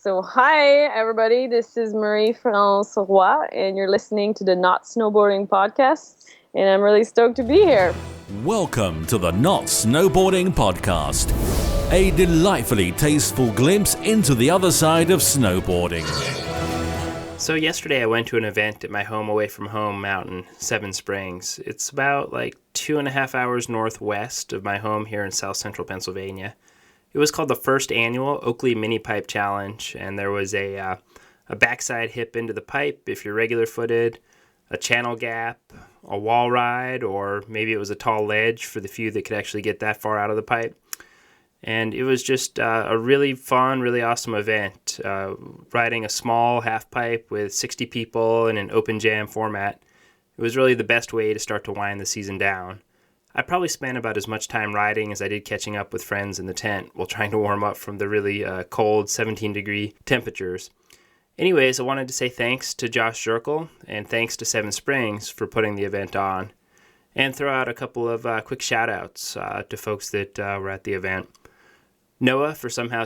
So hi, everybody. This is Marie-France Roy, and you're listening to the Not Snowboarding Podcast, and I'm really stoked to be here. Welcome to the Not Snowboarding Podcast, a delightfully tasteful glimpse into the other side of snowboarding. So yesterday I went to an event at my home away from home mountain, Seven Springs. It's about 2.5 hours northwest of my home here in south central Pennsylvania. It was called the first annual Oakley Mini Pipe Challenge, and there was a backside hip into the pipe if you're regular footed, a channel gap, a wall ride, or maybe it was a tall ledge for the few that could actually get that far out of the pipe. And it was just a really fun, really awesome event, riding a small half pipe with 60 people in an open jam format. It was really the best way to start to wind the season down. I probably spent about as much time riding as I did catching up with friends in the tent while trying to warm up from the really cold 17-degree temperatures. Anyways, I wanted to say thanks to Josh Zirkle and thanks to Seven Springs for putting the event on, and throw out a couple of quick shout-outs to folks that were at the event. Noah for somehow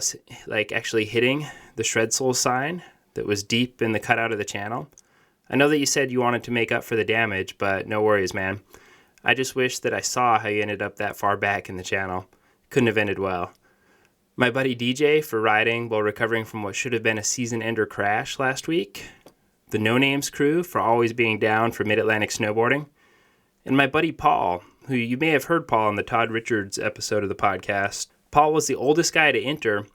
actually hitting the Shred Soul sign that was deep in the cutout of the channel. I know that you said you wanted to make up for the damage, but no worries, man. I just wish that I saw how you ended up that far back in the channel. Couldn't have ended well. My buddy DJ for riding while recovering from what should have been a season-ender crash last week. The No Names crew for always being down for Mid-Atlantic snowboarding. And my buddy Paul, who you may have heard Paul on the Todd Richards episode of the podcast. Paul was the oldest guy to enter,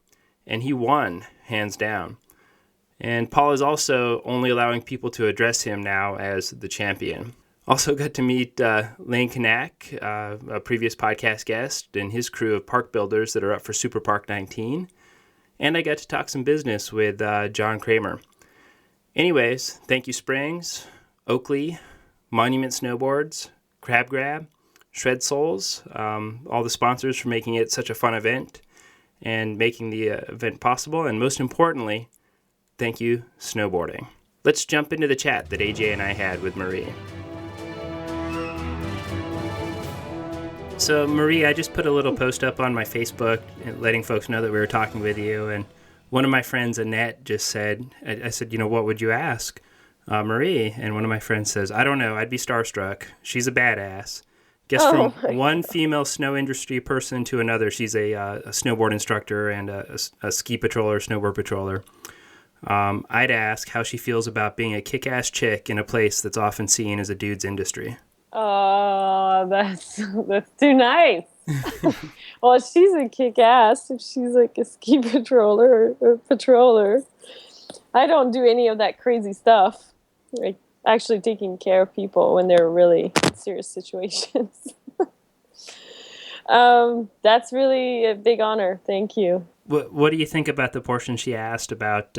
and he won, hands down. And Paul is also only allowing people to address him now as the champion. Also got to meet Lane Knack, a previous podcast guest, and his crew of park builders that are up for Super Park 19. And I got to talk some business with John Kramer. Anyways, thank you Springs, Oakley, Monument Snowboards, Crab Grab, Shred Souls, all the sponsors for making it such a fun event and making the event possible. And most importantly, thank you, snowboarding. Let's jump into the chat that AJ and I had with Marie. So, Marie, I just put a little post up on my Facebook letting folks know that we were talking with you. And one of my friends, Annette, just said, I said, what would you ask Marie? And one of my friends says, I don't know, I'd be starstruck. She's a badass. Guess from one female snow industry person to another, she's a snowboard instructor and a ski patroller, snowboard patroller. I'd ask how she feels about being a kick-ass chick in a place that's often seen as a dude's industry. Oh, that's too nice. Well, she's a kick-ass if she's like a ski patroller or patroller. I don't do any of that crazy stuff, like actually taking care of people when they're really in serious situations. That's really a big honor. Thank you. What do you think about the portion she asked about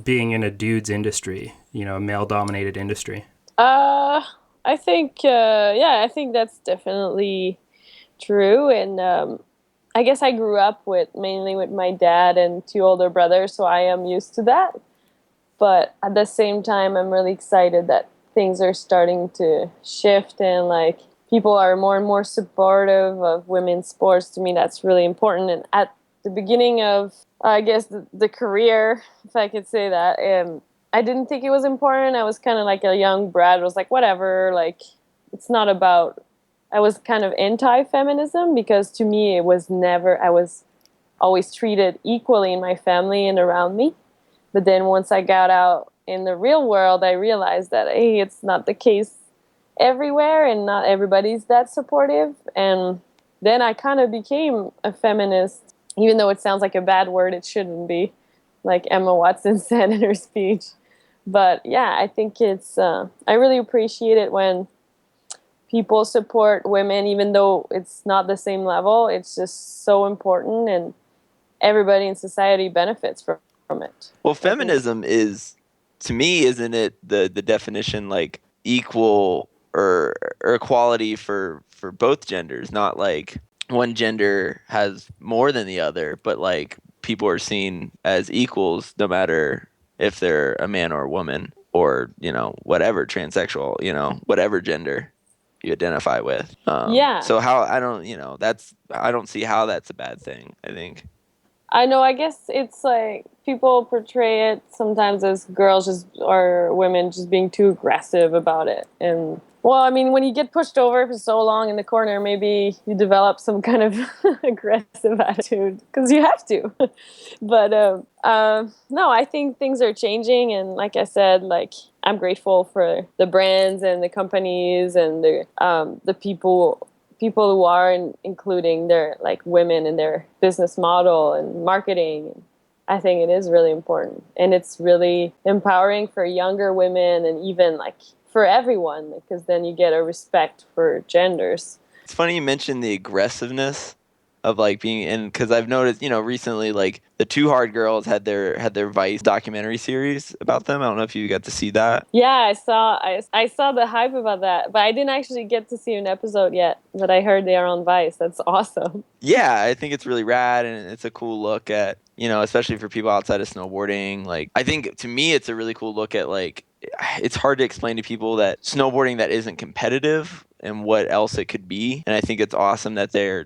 being in a dude's industry, a male-dominated industry? I think, I think that's definitely true. And I guess I grew up mainly with my dad and two older brothers, so I am used to that. But at the same time, I'm really excited that things are starting to shift and people are more and more supportive of women's sports. To me, that's really important. And at the beginning of, I guess, the career, if I could say that, I didn't think it was important. I was kind of like a young brat. I was like, whatever, it's not about, I was kind of anti-feminism because to me I was always treated equally in my family and around me. But then once I got out in the real world, I realized that, hey, it's not the case everywhere and not everybody's that supportive. And then I kind of became a feminist, even though it sounds like a bad word, it shouldn't be, like Emma Watson said in her speech. But yeah, I think it's, I really appreciate it when people support women, even though it's not the same level. It's just so important and everybody in society benefits from it. Well, feminism is, to me, isn't it the definition equal or equality for both genders? Not like one gender has more than the other, but people are seen as equals no matter if they're a man or a woman or, whatever, transsexual, whatever gender you identify with. So how, I don't see how that's a bad thing, I think. I know, I guess it's people portray it sometimes as girls just or women just being too aggressive about it. And well, I mean, when you get pushed over for so long in the corner, maybe you develop some kind of aggressive attitude because you have to. But no, I think things are changing, and like I said, like I'm grateful for the brands and the companies and the people who are including their like women in their business model and marketing. I think it is really important, and it's really empowering for younger women and even like for everyone, because then you get a respect for genders. It's funny you mentioned the aggressiveness of like being in, because I've noticed, recently like the Two Hard Girls had their Vice documentary series about them. I don't know if you got to see that. Yeah, I saw the hype about that, but I didn't actually get to see an episode yet. But I heard they are on Vice. That's awesome. Yeah, I think it's really rad, and it's a cool look at, especially for people outside of snowboarding. Like, I think to me, it's a really cool look at like, it's hard to explain to people that snowboarding that isn't competitive and what else it could be. And I think it's awesome that they're,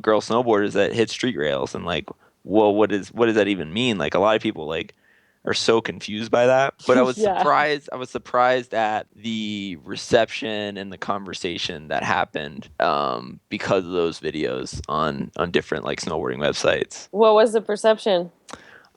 girl snowboarders that hit street rails, and like, well, what does that even mean? Like, a lot of people like are so confused by that. But I was Yeah. surprised. I was surprised at the reception and the conversation that happened because of those videos on different like snowboarding websites. What was the perception?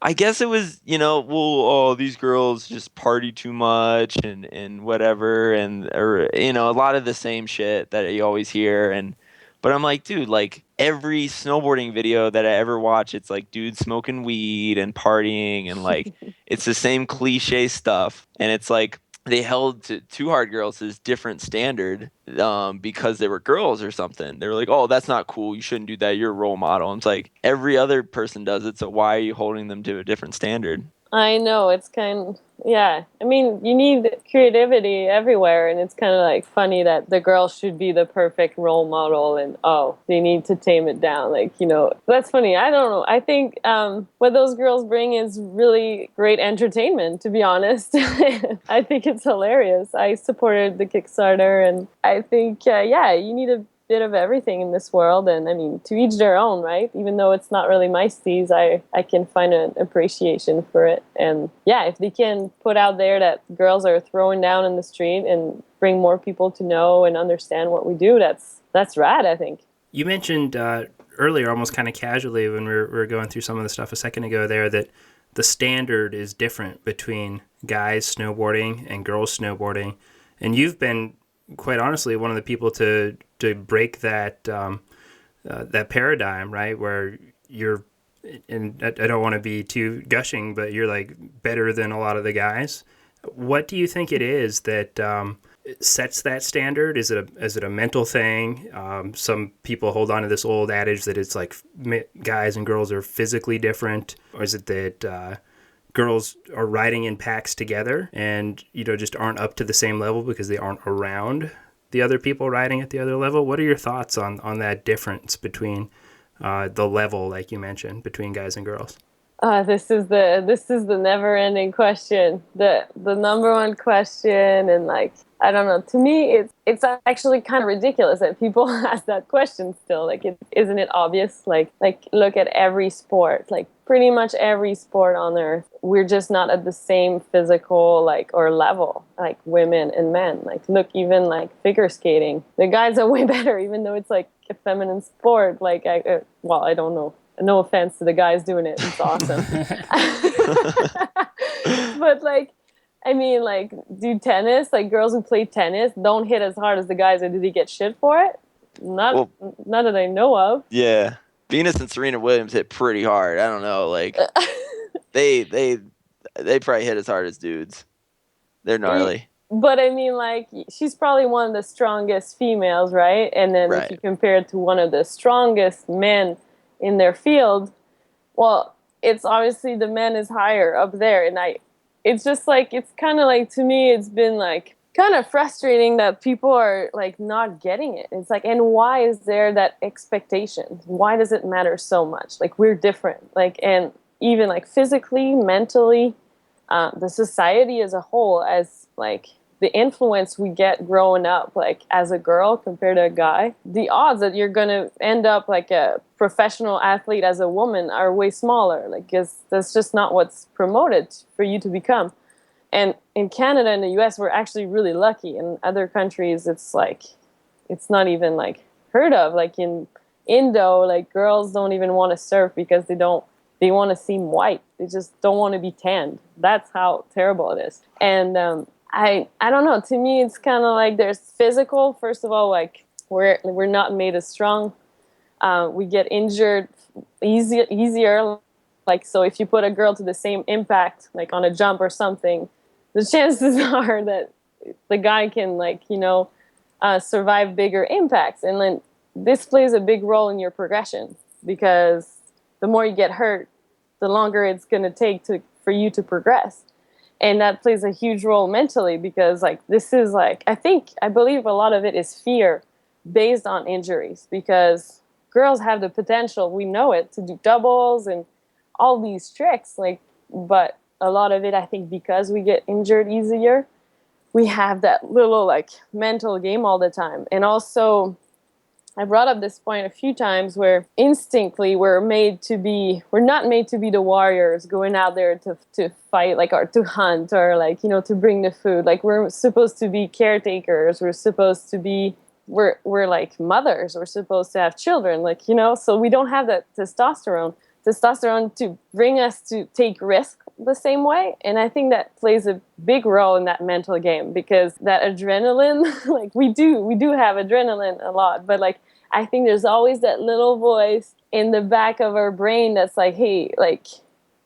I guess it was, oh, these girls just party too much and whatever, or a lot of the same shit that you always hear. But I'm like, dude, like every snowboarding video that I ever watch, it's like dudes smoking weed and partying, and like it's the same cliche stuff. And it's like they held to Two Hard Girls as different standard because they were girls or something. They were like, oh, that's not cool. You shouldn't do that. You're a role model. And it's like every other person does it. So why are you holding them to a different standard? I know, it's yeah. I mean, you need creativity everywhere, and it's kind of like funny that the girl should be the perfect role model, and they need to tame it down. Like, that's funny. I don't know. I think what those girls bring is really great entertainment, to be honest. I think it's hilarious. I supported the Kickstarter, and I think, you need a bit of everything in this world, and I mean, to each their own, right? Even though it's not really my steez, I can find an appreciation for it. And yeah, if they can put out there that girls are throwing down in the street and bring more people to know and understand what we do, that's rad, I think. You mentioned earlier, almost kind of casually when we were going through some of the stuff a second ago there, that the standard is different between guys snowboarding and girls snowboarding, and you've been, quite honestly, one of the people to break that that paradigm, right? Where you're, and I don't want to be too gushing, but you're like better than a lot of the guys. What do you think it is that sets that standard? Is it a mental thing? Some people hold on to this old adage that it's like guys and girls are physically different, or is it that girls are riding in packs together and just aren't up to the same level because they aren't around the other people riding at the other level? What are your thoughts on that difference between the level, like you mentioned, between guys and girls? This is the never-ending question, the number one question, and like, I don't know. To me, it's actually kind of ridiculous that people ask that question still. Like, isn't it obvious? Like look at every sport. Like, pretty much every sport on earth, we're just not at the same physical or level, like women and men. Like, look, even like figure skating, the guys are way better, even though it's like a feminine sport. Like, I don't know. No offense to the guys doing it. It's awesome. But like, I mean, like, do tennis, like girls who play tennis don't hit as hard as the guys, or do they get shit for it? Not that I know of. Yeah. Venus and Serena Williams hit pretty hard. I don't know, like they probably hit as hard as dudes. They're gnarly. But I mean, like, she's probably one of the strongest females, right? And then if you compare it to one of the strongest men in their field, well, it's obviously the men is higher up there. And it's just like, it's kind of like, to me, it's been like kind of frustrating that people are like not getting it. It's like, and why is there that expectation? Why does it matter so much? Like, we're different. Like, and even like physically, mentally, the society as a whole, as like the influence we get growing up, like as a girl compared to a guy, the odds that you're going to end up like a professional athlete as a woman are way smaller. Like, 'cause that's just not what's promoted for you to become. And in Canada and the US, we're actually really lucky. In other countries, it's like, it's not even like heard of. Like in Indo, like girls don't even want to surf because they want to seem white. They just don't want to be tanned. That's how terrible it is. And I don't know. To me, it's kind of like there's physical. First of all, like we're not made as strong. We get injured easier. Like, so if you put a girl to the same impact, like on a jump or something, the chances are that the guy can, like, survive bigger impacts. And then this plays a big role in your progression, because the more you get hurt, the longer it's going to take for you to progress. And that plays a huge role mentally, because like this is like, I believe a lot of it is fear based on injuries, because girls have the potential, we know it, to do doubles and all these tricks, like, but a lot of it, I think, because we get injured easier, we have that little like mental game all the time. And also, I brought up this point a few times where instinctively we're not made to be the warriors going out there to fight, like, or to hunt, or like, to bring the food. Like, we're supposed to be caretakers. We're supposed to be, we're like mothers. We're supposed to have children, like, so we don't have that testosterone to bring us to take risk the same way. And I think that plays a big role in that mental game, because that adrenaline, like we do have adrenaline a lot, but like, I think there's always that little voice in the back of our brain that's like, hey, like,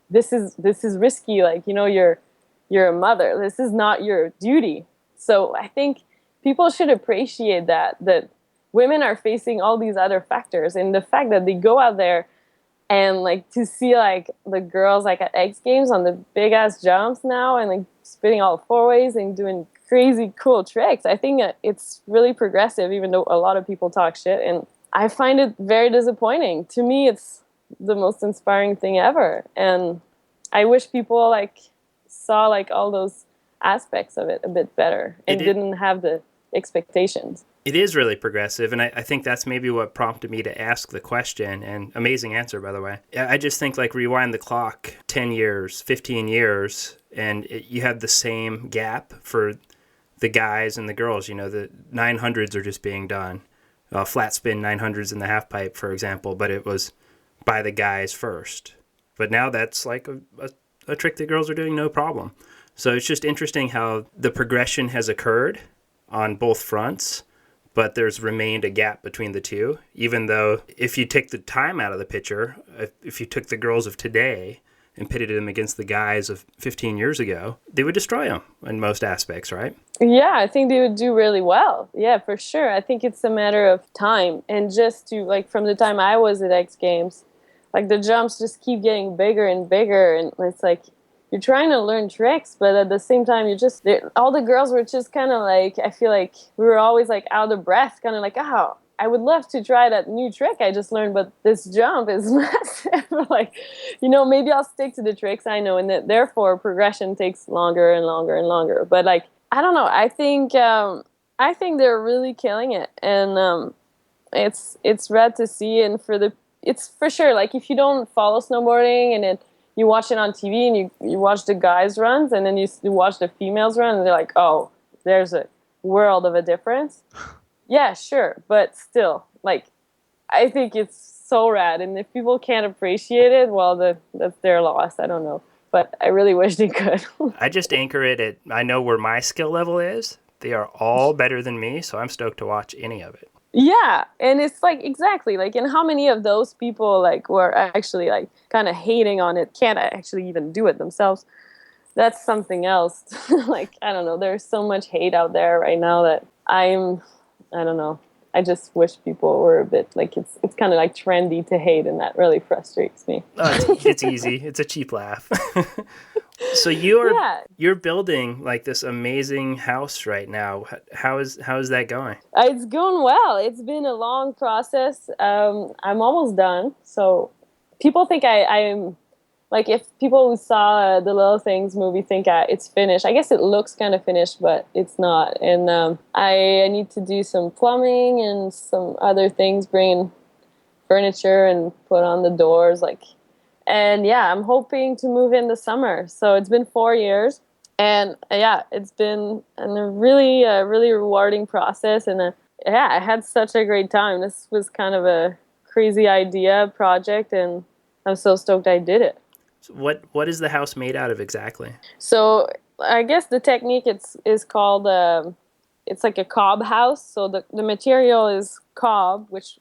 this is risky. Like, you're a mother. This is not your duty. So I think people should appreciate that women are facing all these other factors, and the fact that they go out there and like to see like the girls like at X Games on the big ass jumps now, and like spinning all four ways and doing crazy cool tricks. I think that it's really progressive, even though a lot of people talk shit, and I find it very disappointing. To me, it's the most inspiring thing ever, and I wish people like saw like all those aspects of it a bit better and didn't have the expectations. It is really progressive, and I think that's maybe what prompted me to ask the question, and amazing answer, by the way. I just think, like, rewind the clock 10 years, 15 years, and you have the same gap for the guys and the girls. The 900s are just being done. Flat spin 900s in the half pipe, for example, but it was by the guys first. But now that's like a trick that girls are doing no problem. So it's just interesting how the progression has occurred on both fronts, but there's remained a gap between the two, even though if you take the time out of the picture, if you took the girls of today and pitted them against the guys of 15 years ago, they would destroy them in most aspects, right? Yeah, I think they would do really well. Yeah, for sure. I think it's a matter of time. And just to, like, from the time I was at X Games, like, the jumps just keep getting bigger and bigger. And it's like, you're trying to learn tricks, but at the same time, all the girls were just kind of like, I feel like we were always like out of breath, kind of like, oh, I would love to try that new trick I just learned, but this jump is massive. Like, maybe I'll stick to the tricks I know, and that therefore progression takes longer and longer and longer. But like, I don't know. I think they're really killing it, and it's rad to see. And it's for sure, like, if you don't follow snowboarding and you watch it on TV and you watch the guys' runs, and then you watch the females run, and they're like, oh, there's a world of a difference. Yeah, sure. But still, like, I think it's so rad. And if people can't appreciate it, well, that's their loss. I don't know. But I really wish they could. I just anchor it at, I know where my skill level is. They are all better than me, so I'm stoked to watch any of it. Yeah, and it's like, exactly, like, and how many of those people like were actually like kind of hating on it can't actually even do it themselves? That's something else. Like, I don't know, there's so much hate out there right now that I don't know, I just wish people were a bit like, it's kind of like trendy to hate, and that really frustrates me. It's easy. It's a cheap laugh. So you're building like this amazing house right now. How is that going? It's going well. It's been a long process. I'm almost done. So people think I'm like if people who saw the Little Things movie think it's finished, I guess it looks kind of finished, but it's not. And I need to do some plumbing and some other things, bring furniture and put on the doors, and yeah, I'm hoping to move in the summer. So it's been 4 years, and yeah, it's been a really rewarding process, and yeah, I had such a great time. This was kind of a crazy idea project, and I'm so stoked I did it. So what is the house made out of exactly? So I guess the technique is called it's like a cob house. So the material is cob, which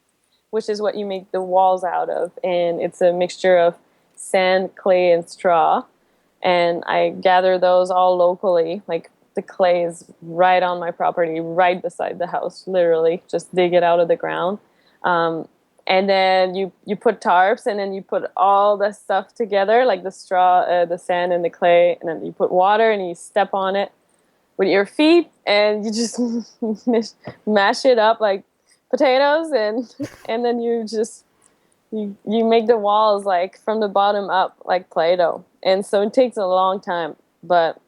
is what you make the walls out of, and it's a mixture of sand, clay, and straw. And I gather those all locally. Like the clay is right on my property, right beside the house, literally. Just dig it out of the ground. And then you put tarps, and then you put all the stuff together, like the straw, the sand, and the clay, and then you put water, and you step on it with your feet, and you just mash it up like potatoes, and then you make the walls like from the bottom up like Play-Doh. And so it takes a long time, but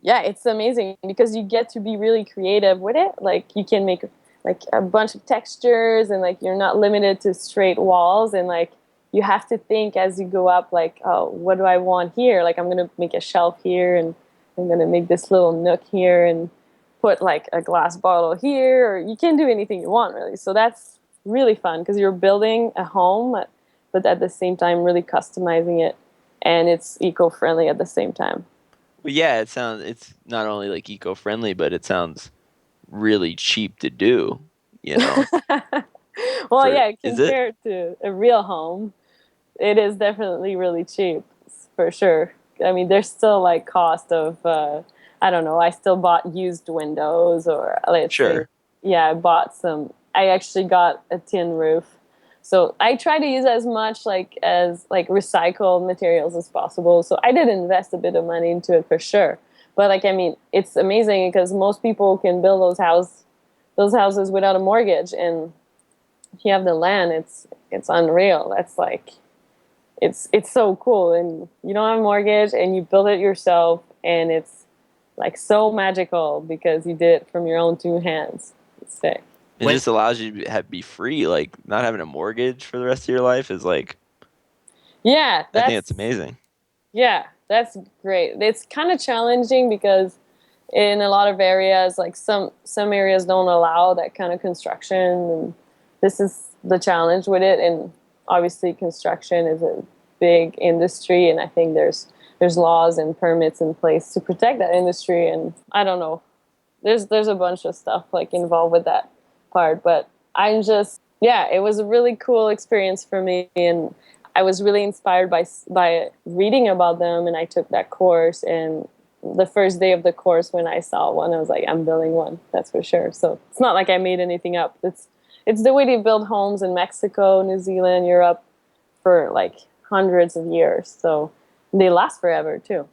yeah, it's amazing because you get to be really creative with it. Like you can make like a bunch of textures, and like you're not limited to straight walls, and like you have to think as you go up, like, oh, what do I want here? Like I'm gonna make a shelf here, and I'm gonna make this little nook here, and put like a glass bottle here, or you can do anything you want, really. So that's really fun because you're building a home, but at the same time really customizing it, and it's eco-friendly at the same time. Well, yeah, it's not only like eco-friendly, but it sounds really cheap to do, you know. Well, yeah, Is it? compared to a real home, it is definitely really cheap, for sure. I mean, there's still like cost of, I don't know, I still bought used windows, or let's say, Sure. yeah, I actually got a tin roof. So I try to use as much as recycled materials as possible. So I did invest a bit of money into it for sure. But like, I mean, it's amazing because most people can build those houses without a mortgage, and if you have the land, it's unreal. That's like, it's so cool, and you don't have a mortgage, and you build it yourself, and it's like so magical because you did it from your own two hands. It's sick. It just allows you to be free. Like not having a mortgage for the rest of your life is like, Yeah, I think it's amazing. Yeah, that's great. It's kind of challenging because in a lot of areas, like some areas don't allow that kind of construction, and this is the challenge with it. And obviously construction is a big industry, and I think there's laws and permits in place to protect that industry, and I don't know, there's a bunch of stuff like involved with that part, but I'm just, yeah, it was a really cool experience for me, and I was really inspired by reading about them, and I took that course, and the first day of the course when I saw one, I was like, I'm building one, that's for sure. So it's not like I made anything up. It's the way they build homes in Mexico, New Zealand, Europe for like hundreds of years. So they last forever too.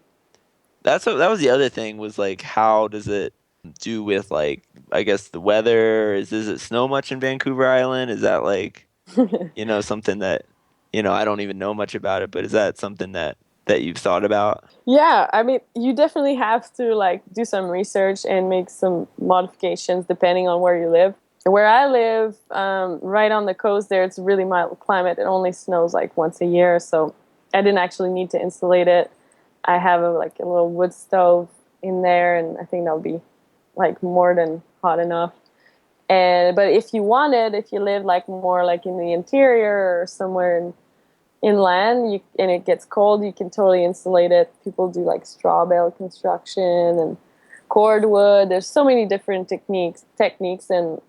That was the other thing, was like, how does it do with like, I guess the weather? Does it snow much in Vancouver Island? Is that like, something that, I don't even know much about it, but is that something that you've thought about? Yeah, I mean, you definitely have to like do some research and make some modifications depending on where you live. Where I live, right on the coast there, it's a really mild climate. It only snows like once a year, so I didn't actually need to insulate it. I have a little wood stove in there, and I think that'll be like more than hot enough. But if you live like more like in the interior or somewhere inland, and it gets cold, you can totally insulate it. People do like straw bale construction and cordwood. There's so many different techniques, and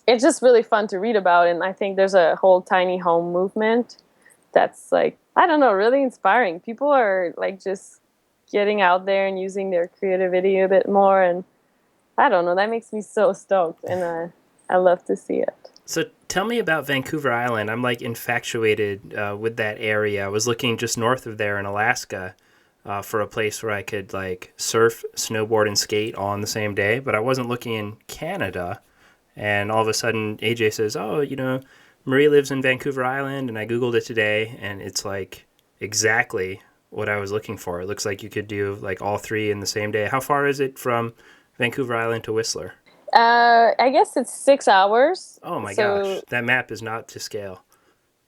it's just really fun to read about. And I think there's a whole tiny home movement that's like, I don't know, really inspiring. People are like just getting out there and using their creativity a bit more, and I don't know, that makes me so stoked, and I love to see it. So tell me about Vancouver Island. I'm like infatuated with that area. I was looking just north of there in Alaska for a place where I could like surf, snowboard, and skate all on the same day, but I wasn't looking in Canada. And all of a sudden, AJ says, oh, Marie lives in Vancouver Island, and I Googled it today, and it's like exactly what I was looking for. It looks like you could do like all three in the same day. How far is it from Vancouver Island to Whistler? I guess it's 6 hours. Oh my So, gosh, that map is not to scale.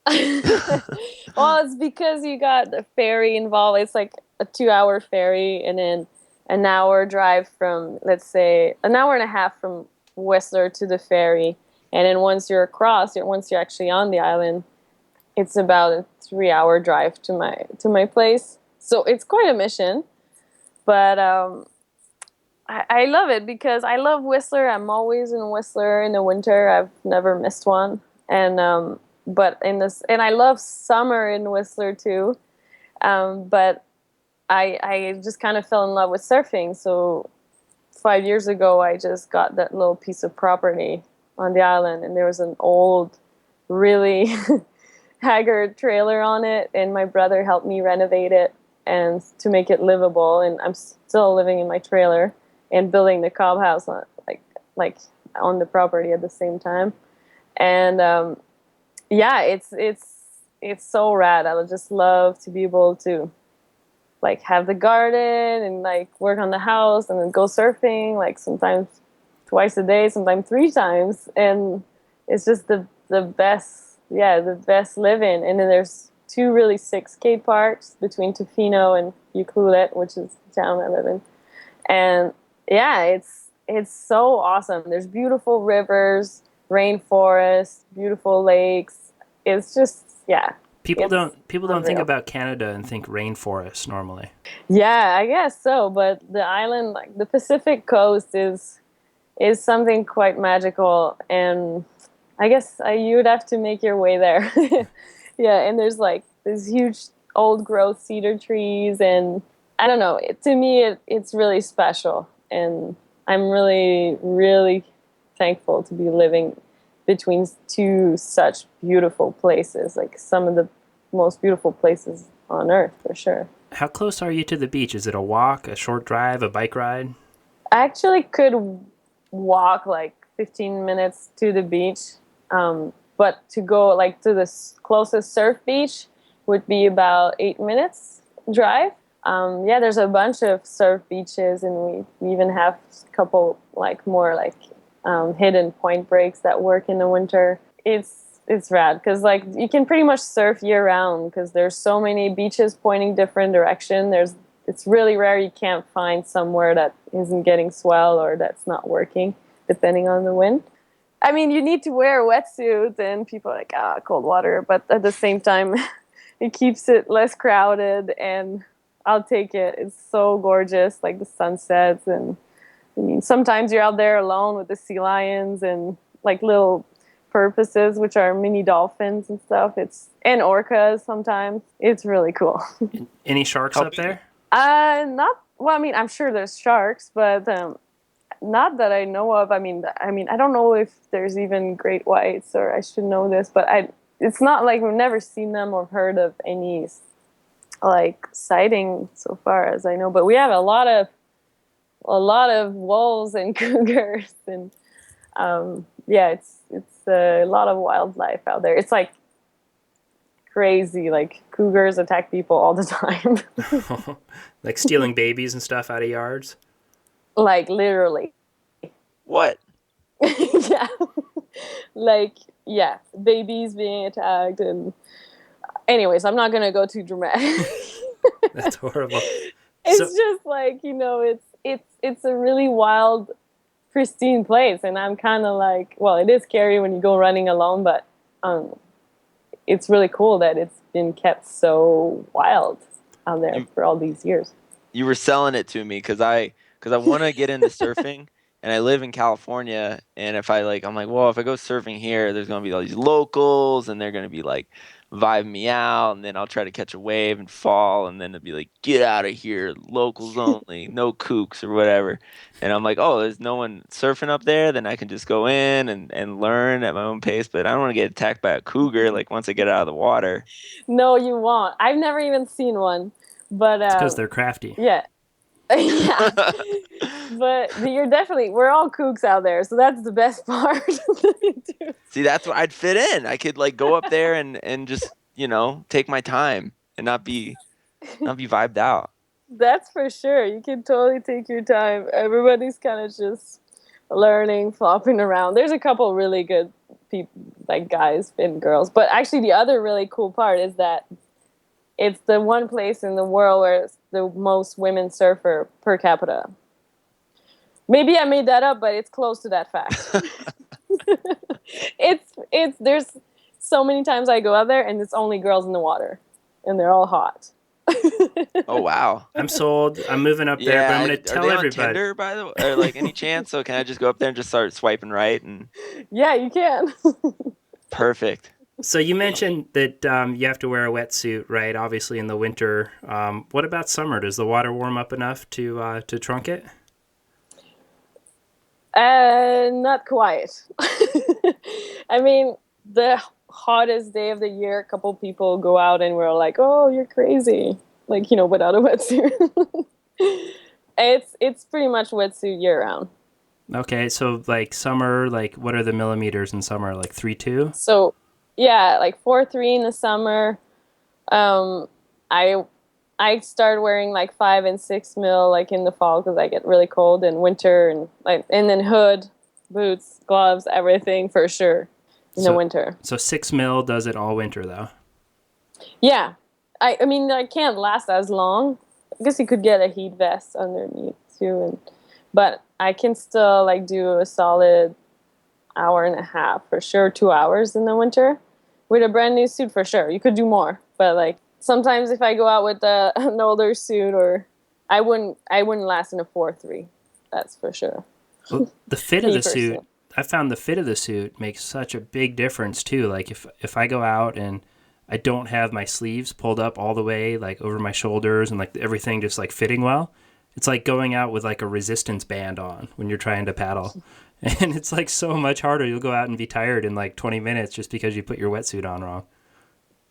well, it's because you got the ferry involved. It's like a 2 hour ferry and then an hour drive from, let's say, an hour and a half from Whistler to the ferry. And then once you're across, once you're actually on the island, it's about a 3 hour drive to my place. So it's quite a mission. But I love it because I love Whistler. I'm always in Whistler in the winter. I've never missed one. And but in this, and I love summer in Whistler too. But I just kind of fell in love with surfing. So 5 years ago, I just got that little piece of property on the island, and there was an old, really haggard trailer on it, and my brother helped me renovate it and to make it livable. And I'm still living in my trailer and building the Cob House on like on the property at the same time. And yeah, it's so rad. I would just love to be able to like have the garden and like work on the house and then go surfing like sometimes twice a day, sometimes 3 times, and it's just the best, the best living. And then there's 2 really sick skate parks between Tofino and Ucluelet, which is the town I live in. And yeah, it's so awesome. There's beautiful rivers, rainforest, beautiful lakes. It's just People don't unreal. think about Canada and think rainforest normally. Yeah, I guess so. But the island, like the Pacific coast, is something quite magical, and I guess you would have to make your way there. Yeah, and there's like these huge old growth cedar trees, and I don't know. To me, it's really special, and I'm really, really thankful to be living between 2 such beautiful places, like some of the most beautiful places on earth, for sure. How close are you to the beach? Is it a walk, a short drive, a bike ride? I actually could walk like 15 minutes to the beach, but to go like to the closest surf beach would be about 8 minutes drive. Yeah, there's a bunch of surf beaches, and we even have a couple like more like hidden point breaks that work in the winter. It's rad because like you can pretty much surf year round because there's so many beaches pointing different direction. It's really rare you can't find somewhere that isn't getting swell or that's not working, depending on the wind. I mean, you need to wear a wetsuit, and people are like, cold water, but at the same time, it keeps it less crowded, and I'll take it. It's so gorgeous, like the sunsets, and I mean, sometimes you're out there alone with the sea lions and like little porpoises, which are mini dolphins and stuff. And orcas sometimes. It's really cool. Any sharks up there? Not. Well, I mean, I'm sure there's sharks, but not that I know of. I mean, I don't know if there's even great whites, or I should know this, but it's not like we've never seen them or heard of any like sighting so far as I know. But we have a lot of wolves and cougars, and it's a lot of wildlife out there. It's like crazy. Like cougars attack people all the time. Like stealing babies and stuff out of yards? Like literally. What? Yeah. Like, yeah, babies being attacked. And anyways, I'm not going to go too dramatic. That's horrible. It's just like, it's a really wild, pristine place. And I'm kind of like, well, it is scary when you go running alone, but it's really cool that it's been kept so wild out there for all these years. You were selling it to me because I want to get into surfing, and I live in California. And if I'm like, well, if I go surfing here, there's gonna be all these locals, and they're gonna be like vibing me out, and then I'll try to catch a wave and fall, and then it'll be like, get out of here, locals only, no kooks or whatever. And I'm like, oh, there's no one surfing up there, then I can just go in and learn at my own pace. But I don't want to get attacked by a cougar like once I get out of the water. No, you won't. I've never even seen one, but it's because they're crafty. Yeah. Yeah. But we're all kooks out there, so that's the best part. See, that's what I'd fit in. I could like go up there and just, take my time and not be I'll be vibed out. That's for sure. You can totally take your time. Everybody's kind of just learning, flopping around. There's a couple really good people, like guys and girls. But actually, the other really cool part is that it's the one place in the world where it's the most women surfer per capita. Maybe I made that up, but it's close to that fact. There's so many times I go out there and it's only girls in the water, and they're all hot. Oh wow! I'm sold. I'm moving up there, but I'm going to tell are they on everybody. Tinder, by the way, or like any chance? So can I just go up there and just start swiping right and? Yeah, you can. Perfect. So you mentioned that you have to wear a wetsuit, right? Obviously in the winter. What about summer? Does the water warm up enough to trunk it? Not quite. I mean, the hottest day of the year, a couple people go out and we're like, "Oh, you're crazy!" Like, without a wetsuit. It's pretty much wetsuit year round. Okay, so like summer, like what are the millimeters in summer? Like 3.2? So, yeah, like 4.3 in the summer. I start wearing like 5 and 6 mil like in the fall because I get really cold, in winter, and then hood, boots, gloves, everything for sure in the winter. So 6 mil does it all winter though. Yeah, I mean I can't last as long. I guess you could get a heat vest underneath too, but I can still like do a solid hour and a half for sure, 2 hours in the winter with a brand new suit for sure. You could do more, but like sometimes if I go out with an older suit, or I wouldn't last in a 4.3. That's for sure. Well, the fit of the suit, I found the fit of the suit makes such a big difference too. Like if I go out and I don't have my sleeves pulled up all the way like over my shoulders and like everything just like fitting well, it's like going out with like a resistance band on when you're trying to paddle. And it's like so much harder. You'll go out and be tired in like 20 minutes just because you put your wetsuit on wrong.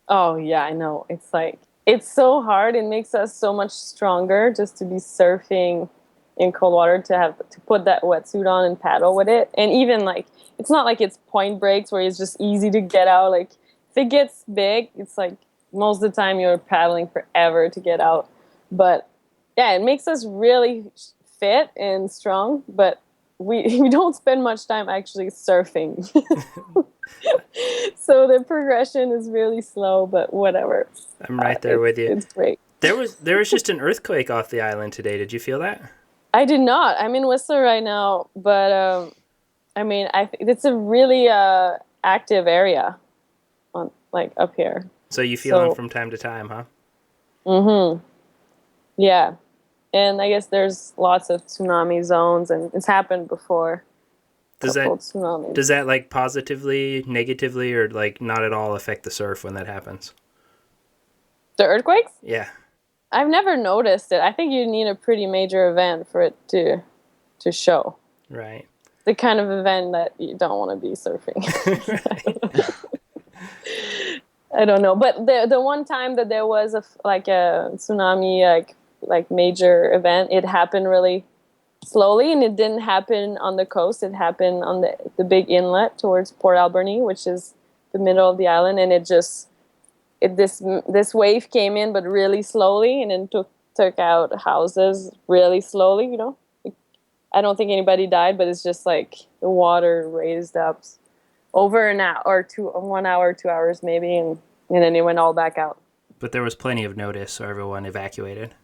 Oh yeah, I know. It's like, it's so hard. It makes us so much stronger just to be surfing in cold water, to put that wetsuit on and paddle with it. And even like, it's not like it's point breaks where it's just easy to get out. Like if it gets big, it's like most of the time you're paddling forever to get out. But yeah, it makes us really fit and strong, but we don't spend much time actually surfing. So the progression is really slow, but whatever. I'm right there with you. It's great. There was just an earthquake off the island today. Did you feel that? I did not. I'm in Whistler right now, but I mean, it's a really active area, like up here. So you feel them from time to time, huh? Mm-hmm. Yeah, and I guess there's lots of tsunami zones, and it's happened before. Does that like positively, negatively, or like not at all affect the surf when that happens? The earthquakes? Yeah. I've never noticed it. I think you need a pretty major event for it to show. Right. The kind of event that you don't want to be surfing. I don't know. But the one time that there was a tsunami like major event, it happened really slowly, and it didn't happen on the coast. It happened on the big inlet towards Port Alberni, which is the middle of the island, and this wave came in, but really slowly, and then took out houses really slowly. I don't think anybody died, but it's just like the water raised up over an hour or 1 hour, 2 hours maybe, and then it went all back out. But there was plenty of notice, so everyone evacuated.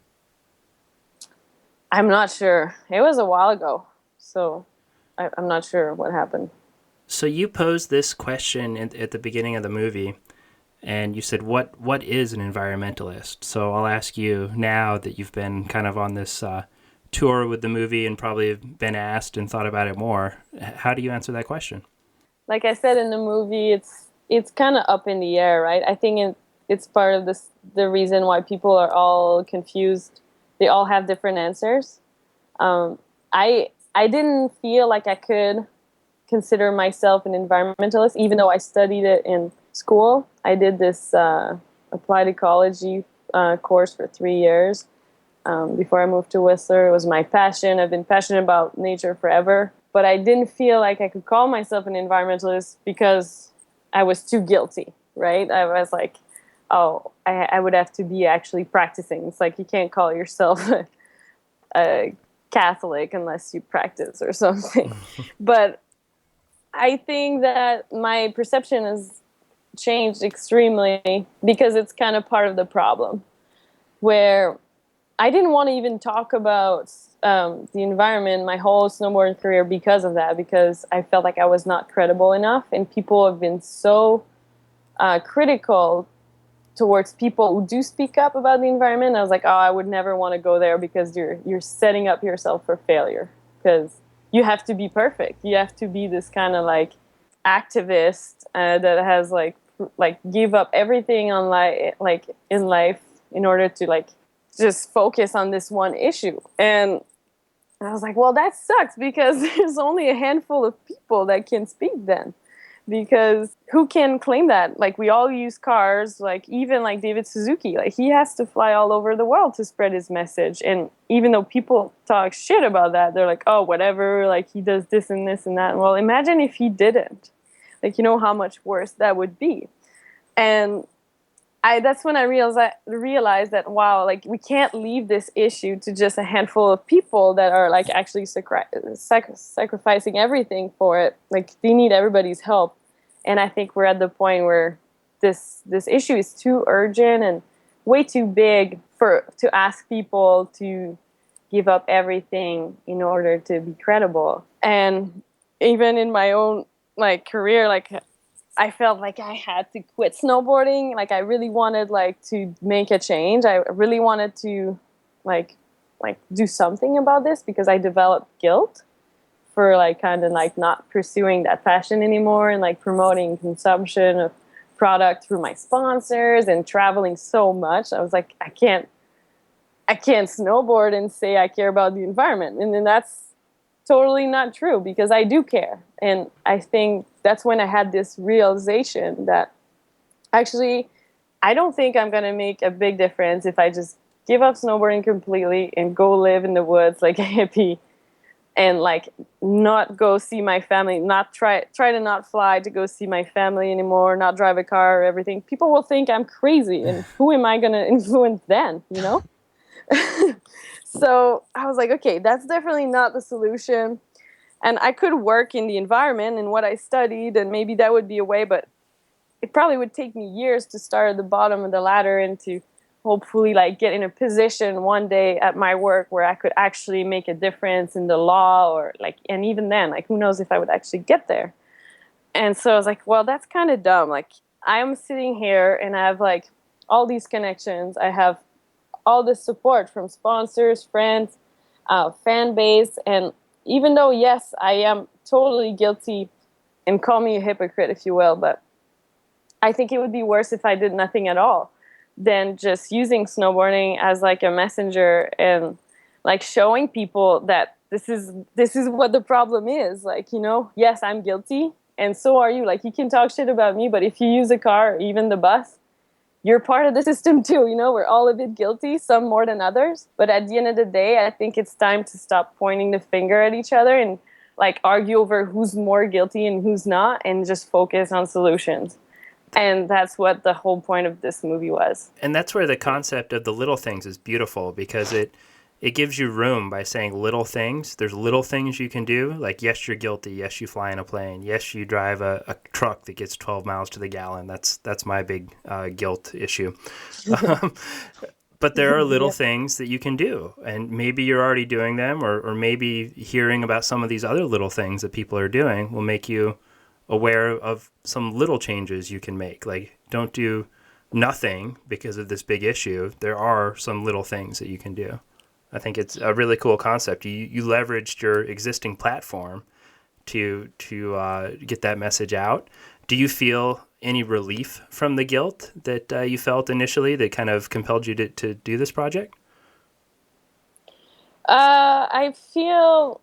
I'm not sure. It was a while ago, so I'm not sure what happened. So you posed this question at the beginning of the movie, and you said, what is an environmentalist? So I'll ask you now that you've been kind of on this tour with the movie and probably been asked and thought about it more. How do you answer that question? Like I said in the movie, it's kind of up in the air, right? I think it's part of the reason why people are all confused. They all have different answers. I didn't feel like I could consider myself an environmentalist, even though I studied it in school. I did this applied ecology course for 3 years before I moved to Whistler. It was my passion. I've been passionate about nature forever. But I didn't feel like I could call myself an environmentalist because I was too guilty, right? I was like, oh, I would have to be actually practicing. It's like you can't call yourself a Catholic unless you practice or something. But I think that my perception has changed extremely because it's kind of part of the problem, where I didn't want to even talk about the environment my whole snowboarding career because of that, because I felt like I was not credible enough, and people have been so critical towards people who do speak up about the environment. I was like, oh, I would never want to go there because you're setting up yourself for failure, because you have to be perfect. You have to be this kind of like activist that has like give up everything on like in life in order to like just focus on this one issue. And I was like, well, that sucks, because there's only a handful of people that can speak then. Because who can claim that? Like, we all use cars, like even like David Suzuki, like he has to fly all over the world to spread his message. And even though people talk shit about that, they're like, oh, whatever, like he does this and this and that. Well, imagine if he didn't. Like, you know how much worse that would be. And that's when I realized that, wow, like we can't leave this issue to just a handful of people that are like actually sacrificing everything for it. Like, they need everybody's help. And I think we're at the point where this issue is too urgent and way too big to ask people to give up everything in order to be credible. And even in my own like career, like I felt like I had to quit snowboarding. Like, I really wanted like to make a change. I really wanted to like do something about this, because I developed guilt for like kind of like not pursuing that passion anymore, and like promoting consumption of product through my sponsors and traveling so much. I was like, I can't snowboard and say I care about the environment. And then that's totally not true, because I do care. And I think that's when I had this realization that actually I don't think I'm going to make a big difference if I just give up snowboarding completely and go live in the woods like a hippie, and like not go see my family, not try to not fly to go see my family anymore, not drive a car or everything. People will think I'm crazy, and who am I going to influence then, you know? So I was like, okay, that's definitely not the solution. And I could work in the environment and what I studied, and maybe that would be a way, but it probably would take me years to start at the bottom of the ladder and to hopefully like get in a position one day at my work where I could actually make a difference in the law, or like, and even then, like, who knows if I would actually get there. And so I was like, well, that's kind of dumb. Like, I'm sitting here and I have like all these connections. I have all this support from sponsors, friends, fan base. And even though, yes, I am totally guilty, and call me a hypocrite if you will, but I think it would be worse if I did nothing at all than just using snowboarding as like a messenger and like showing people that this is what the problem is. Like, you know, yes, I'm guilty, and so are you. Like, you can talk shit about me, but if you use a car, or even the bus, you're part of the system too. You know, we're all a bit guilty, some more than others. But at the end of the day, I think it's time to stop pointing the finger at each other and like argue over who's more guilty and who's not, and just focus on solutions. And that's what the whole point of this movie was. And that's where the concept of the little things is beautiful, because it gives you room by saying little things. There's little things you can do. Like, yes, you're guilty. Yes, you fly in a plane. Yes, you drive a truck that gets 12 miles to the gallon. That's my big guilt issue. But there are little things that you can do. And maybe you're already doing them, or maybe hearing about some of these other little things that people are doing will make you aware of some little changes you can make. Like, don't do nothing because of this big issue. There are some little things that you can do. I think it's a really cool concept. You leveraged your existing platform to get that message out. Do you feel any relief from the guilt that you felt initially that kind of compelled you to do this project? I feel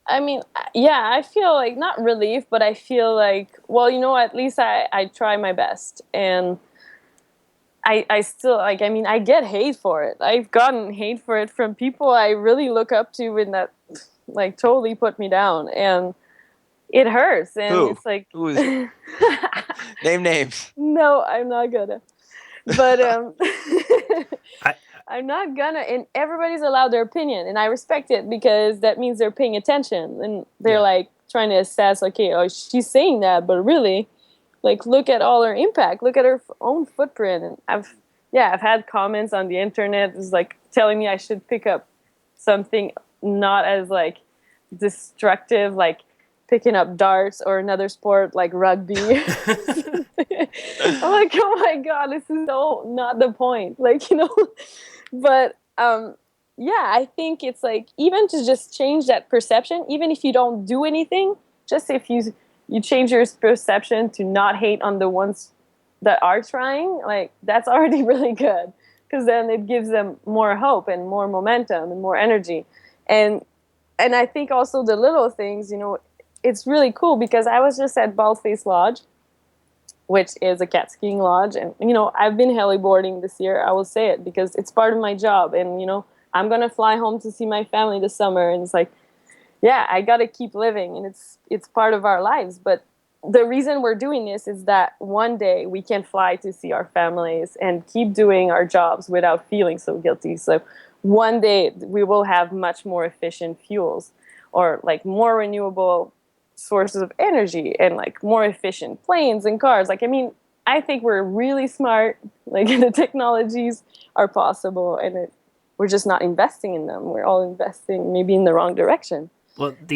like not relief, but I feel like, well, you know, at least I try my best. And I still, like, I mean, I get hate for it. I've gotten hate for it from people I really look up to, and that like totally put me down, and it hurts. And Who? it's like, Who is? Name names. No, I'm not gonna. But I, I'm not gonna, and everybody's allowed their opinion, and I respect it because that means they're paying attention and they're Yeah. like trying to assess, okay, oh, she's saying that, but really, like, look at all her impact, look at her own footprint. And I've had comments on the internet is like telling me I should pick up something not as like destructive, like picking up darts or another sport like rugby. I'm like, oh my god, this is so not the point, like, but yeah, I think it's like, even to just change that perception, even if you don't do anything, just if you change your perception to not hate on the ones that are trying, like, that's already really good, because then it gives them more hope and more momentum and more energy. And I think also the little things, it's really cool, because I was just at Baldface Lodge, which is a cat skiing lodge. And, I've been heliboarding this year. I will say it because it's part of my job. And, I'm going to fly home to see my family this summer. And it's like, yeah, I got to keep living. And it's part of our lives. But the reason we're doing this is that one day we can fly to see our families and keep doing our jobs without feeling so guilty. So one day we will have much more efficient fuels, or like more renewable sources of energy, and like more efficient planes and cars. Like, I mean, I think we're really smart. Like, the technologies are possible, and we're just not investing in them. We're all investing maybe in the wrong direction. well, the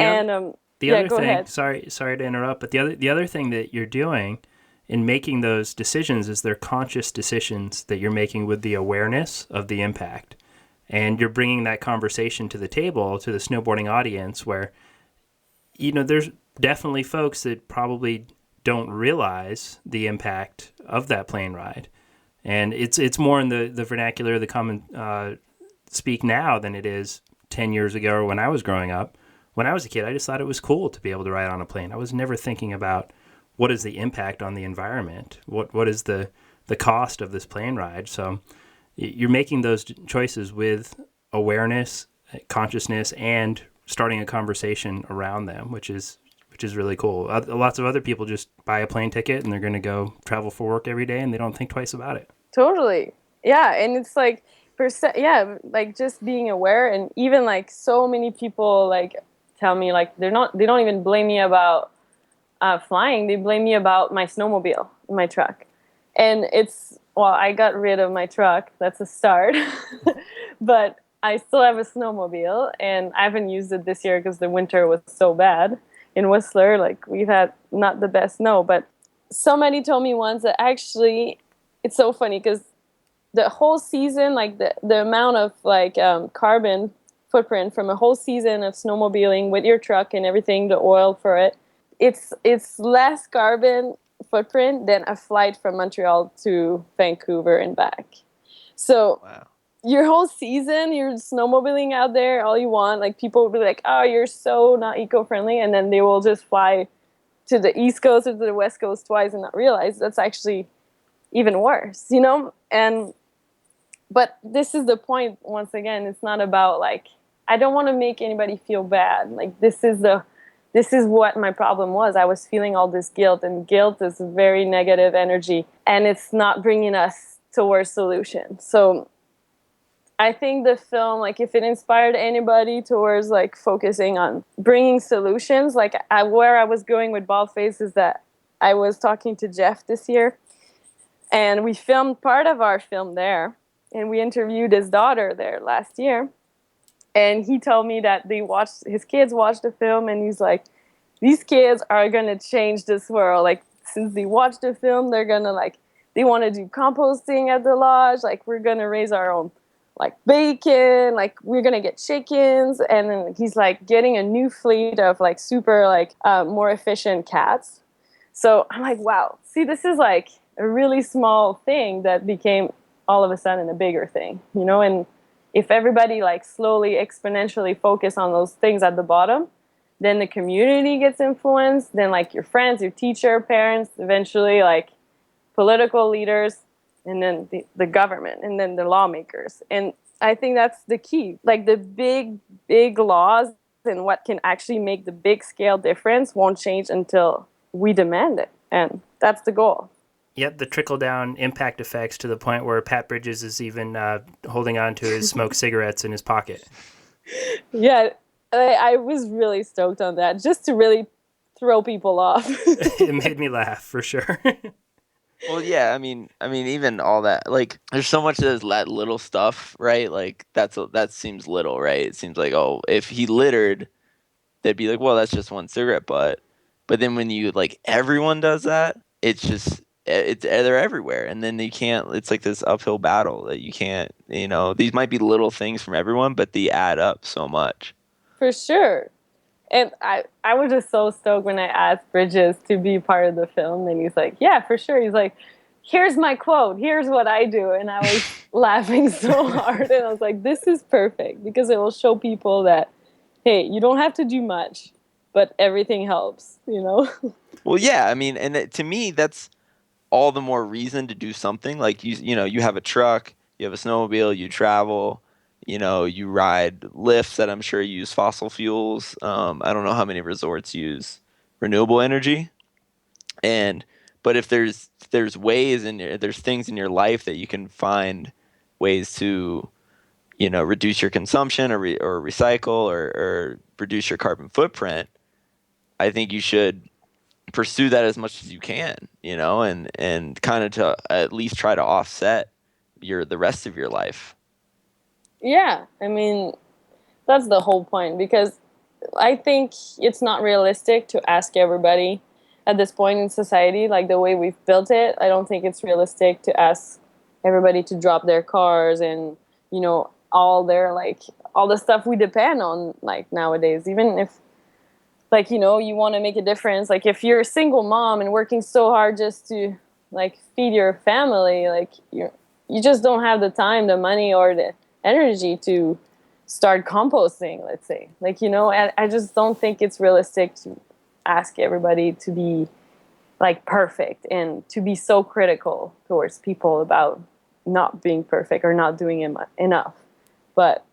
Yeah, other go thing, ahead. sorry to interrupt, but the other thing that you're doing in making those decisions is they're conscious decisions that you're making with the awareness of the impact. And you're bringing that conversation to the table, to the snowboarding audience, where, there's definitely folks that probably don't realize the impact of that plane ride. And it's more in the vernacular, the common speak now than it is 10 years ago or when I was growing up. When I was a kid, I just thought it was cool to be able to ride on a plane. I was never thinking about what is the impact on the environment, what is the cost of this plane ride. So you're making those choices with awareness, consciousness, and starting a conversation around them, which is really cool. Lots of other people just buy a plane ticket and they're going to go travel for work every day and they don't think twice about it. Totally. Yeah, and it's like yeah, like just being aware. And even like so many people like tell me, like, they don't even blame me about flying. They blame me about my snowmobile, my truck. And I got rid of my truck. That's a start. But I still have a snowmobile, and I haven't used it this year because the winter was so bad in Whistler. Like, we've had not the best snow. But somebody told me once that actually, it's so funny because the whole season, like the amount of like carbon footprint from a whole season of snowmobiling with your truck and everything, the oil for it, it's less carbon footprint than a flight from Montreal to Vancouver and back. So Wow. your whole season, you're snowmobiling out there all you want. Like, people will be like, oh, you're so not eco-friendly. And then they will just fly to the East Coast or to the West Coast twice and not realize that's actually even worse, But this is the point, once again, it's not about like, I don't want to make anybody feel bad. Like, this is what my problem was. I was feeling all this guilt, and guilt is a very negative energy, and it's not bringing us towards solution. So I think the film, like, if it inspired anybody towards like focusing on bringing solutions, like where I was going with Baldface is that I was talking to Jeff this year, and we filmed part of our film there, and we interviewed his daughter there last year. And he told me that his kids watched the film, and he's like, these kids are going to change this world. Like, since they watched the film, they're going to they want to do composting at the lodge. Like, we're going to raise our own like bacon, like we're going to get chickens. And then he's like getting a new fleet of like super more efficient cats. So I'm like, wow, see, this is like a really small thing that became all of a sudden a bigger thing, and if everybody like slowly, exponentially focus on those things at the bottom, then the community gets influenced, then like your friends, your teacher, parents, eventually like political leaders, and then the government, and then the lawmakers. And I think that's the key. Like, the big, big laws and what can actually make the big scale difference won't change until we demand it. And that's the goal. Yep, the trickle-down impact effects to the point where Pat Bridges is even holding on to his smoked cigarettes in his pocket. Yeah, I was really stoked on that, just to really throw people off. It made me laugh, for sure. Well, yeah, I mean, even all that, like, there's so much that little stuff, right? Like, that seems little, right? It seems like, oh, if he littered, they'd be like, well, that's just one cigarette butt. But then when you, like, everyone does that, it's just, they're everywhere. And then you can't, it's like this uphill battle that you can't, these might be little things from everyone, but they add up so much. For sure. And I was just so stoked when I asked Bridges to be part of the film. And he's like, yeah, for sure. He's like, here's my quote. Here's what I do. And I was laughing so hard. And I was like, this is perfect, because it will show people that, hey, you don't have to do much, but everything helps, Well, yeah, I mean, and to me, that's all the more reason to do something. Like, you have a truck, you have a snowmobile, you travel, you ride lifts that I'm sure use fossil fuels. I don't know how many resorts use renewable energy. But if there's ways there's things in your life that you can find ways to, reduce your consumption or recycle or reduce your carbon footprint, I think you should pursue that as much as you can, and kind of to at least try to offset the rest of your life. Yeah, I mean, that's the whole point, because I think it's not realistic to ask everybody at this point in society, like the way we've built it. I don't think it's realistic to ask everybody to drop their cars and, all the stuff we depend on, like, nowadays. Even if, like, you want to make a difference, like, if you're a single mom and working so hard just to, like, feed your family, like, you just don't have the time, the money, or the energy to start composting, let's say. Like, I just don't think it's realistic to ask everybody to be, like, perfect and to be so critical towards people about not being perfect or not doing enough. But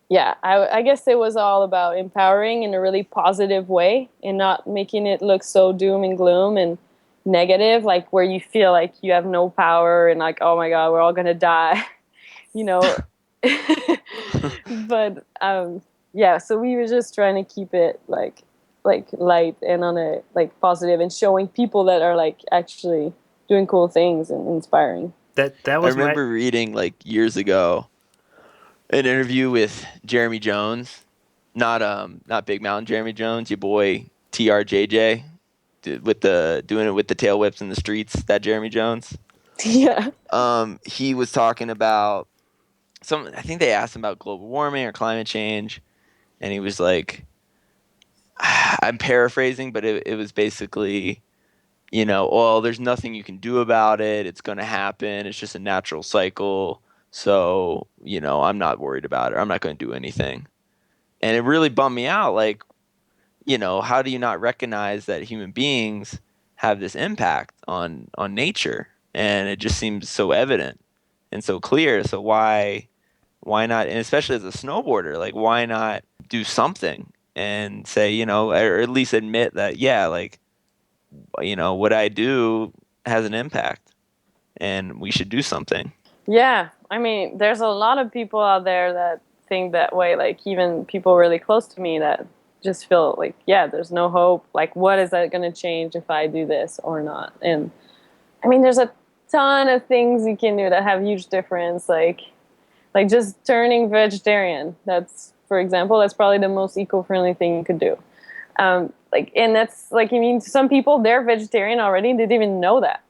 yeah, I guess it was all about empowering in a really positive way and not making it look so doom and gloom and negative, like where you feel like you have no power and like, oh my God, we're all gonna die, But yeah, so we were just trying to keep it like light and on a like positive, and showing people that are like actually doing cool things and inspiring. That was I remember reading, like, years ago, an interview with Jeremy Jones, not Big Mountain Jeremy Jones, your boy TRJJ, doing it with the tail whips in the streets, that Jeremy Jones. Yeah. He was talking about I think they asked him about global warming or climate change, and he was like, I'm paraphrasing, but it was basically, well, there's nothing you can do about it. It's going to happen. It's just a natural cycle. So, I'm not worried about it. I'm not going to do anything. And it really bummed me out. Like, how do you not recognize that human beings have this impact on nature? And it just seems so evident and so clear. So why not? And especially as a snowboarder, like, why not do something and say, or at least admit that, yeah, like, what I do has an impact and we should do something. Yeah. I mean, there's a lot of people out there that think that way, like even people really close to me that just feel like, yeah, there's no hope. Like, what is that going to change if I do this or not? And I mean, there's a ton of things you can do that have huge difference. Like just turning vegetarian. That's, for example, that's probably the most eco-friendly thing you could do. And that's like, I mean, some people, they're vegetarian already and they didn't even know that.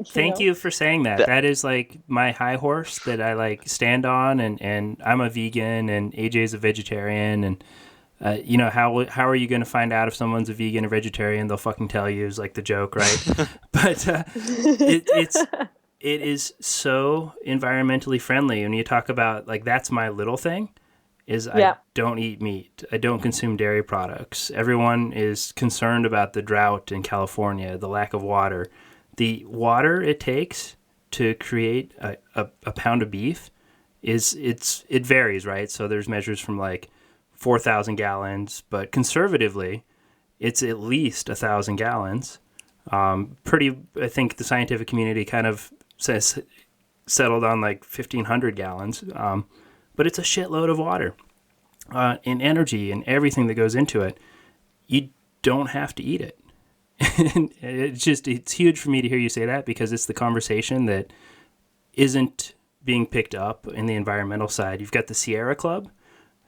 Thank you for saying that. That is like my high horse that I like stand on, and I'm a vegan and AJ's a vegetarian, and how are you going to find out if someone's a vegan or vegetarian? They'll fucking tell you, is like the joke, right? But it is so environmentally friendly. When you talk about, like, that's my little thing, is I don't eat meat. I don't consume dairy products. Everyone is concerned about the drought in California, the lack of water. The water it takes to create a pound of beef it varies, right? So there's measures from like 4,000 gallons, but conservatively, it's at least 1,000 gallons. I think the scientific community kind of says settled on like 1,500 gallons, but it's a shitload of water and energy and everything that goes into it. You don't have to eat it. And it's huge for me to hear you say that, because it's the conversation that isn't being picked up in the environmental side. You've got the Sierra Club.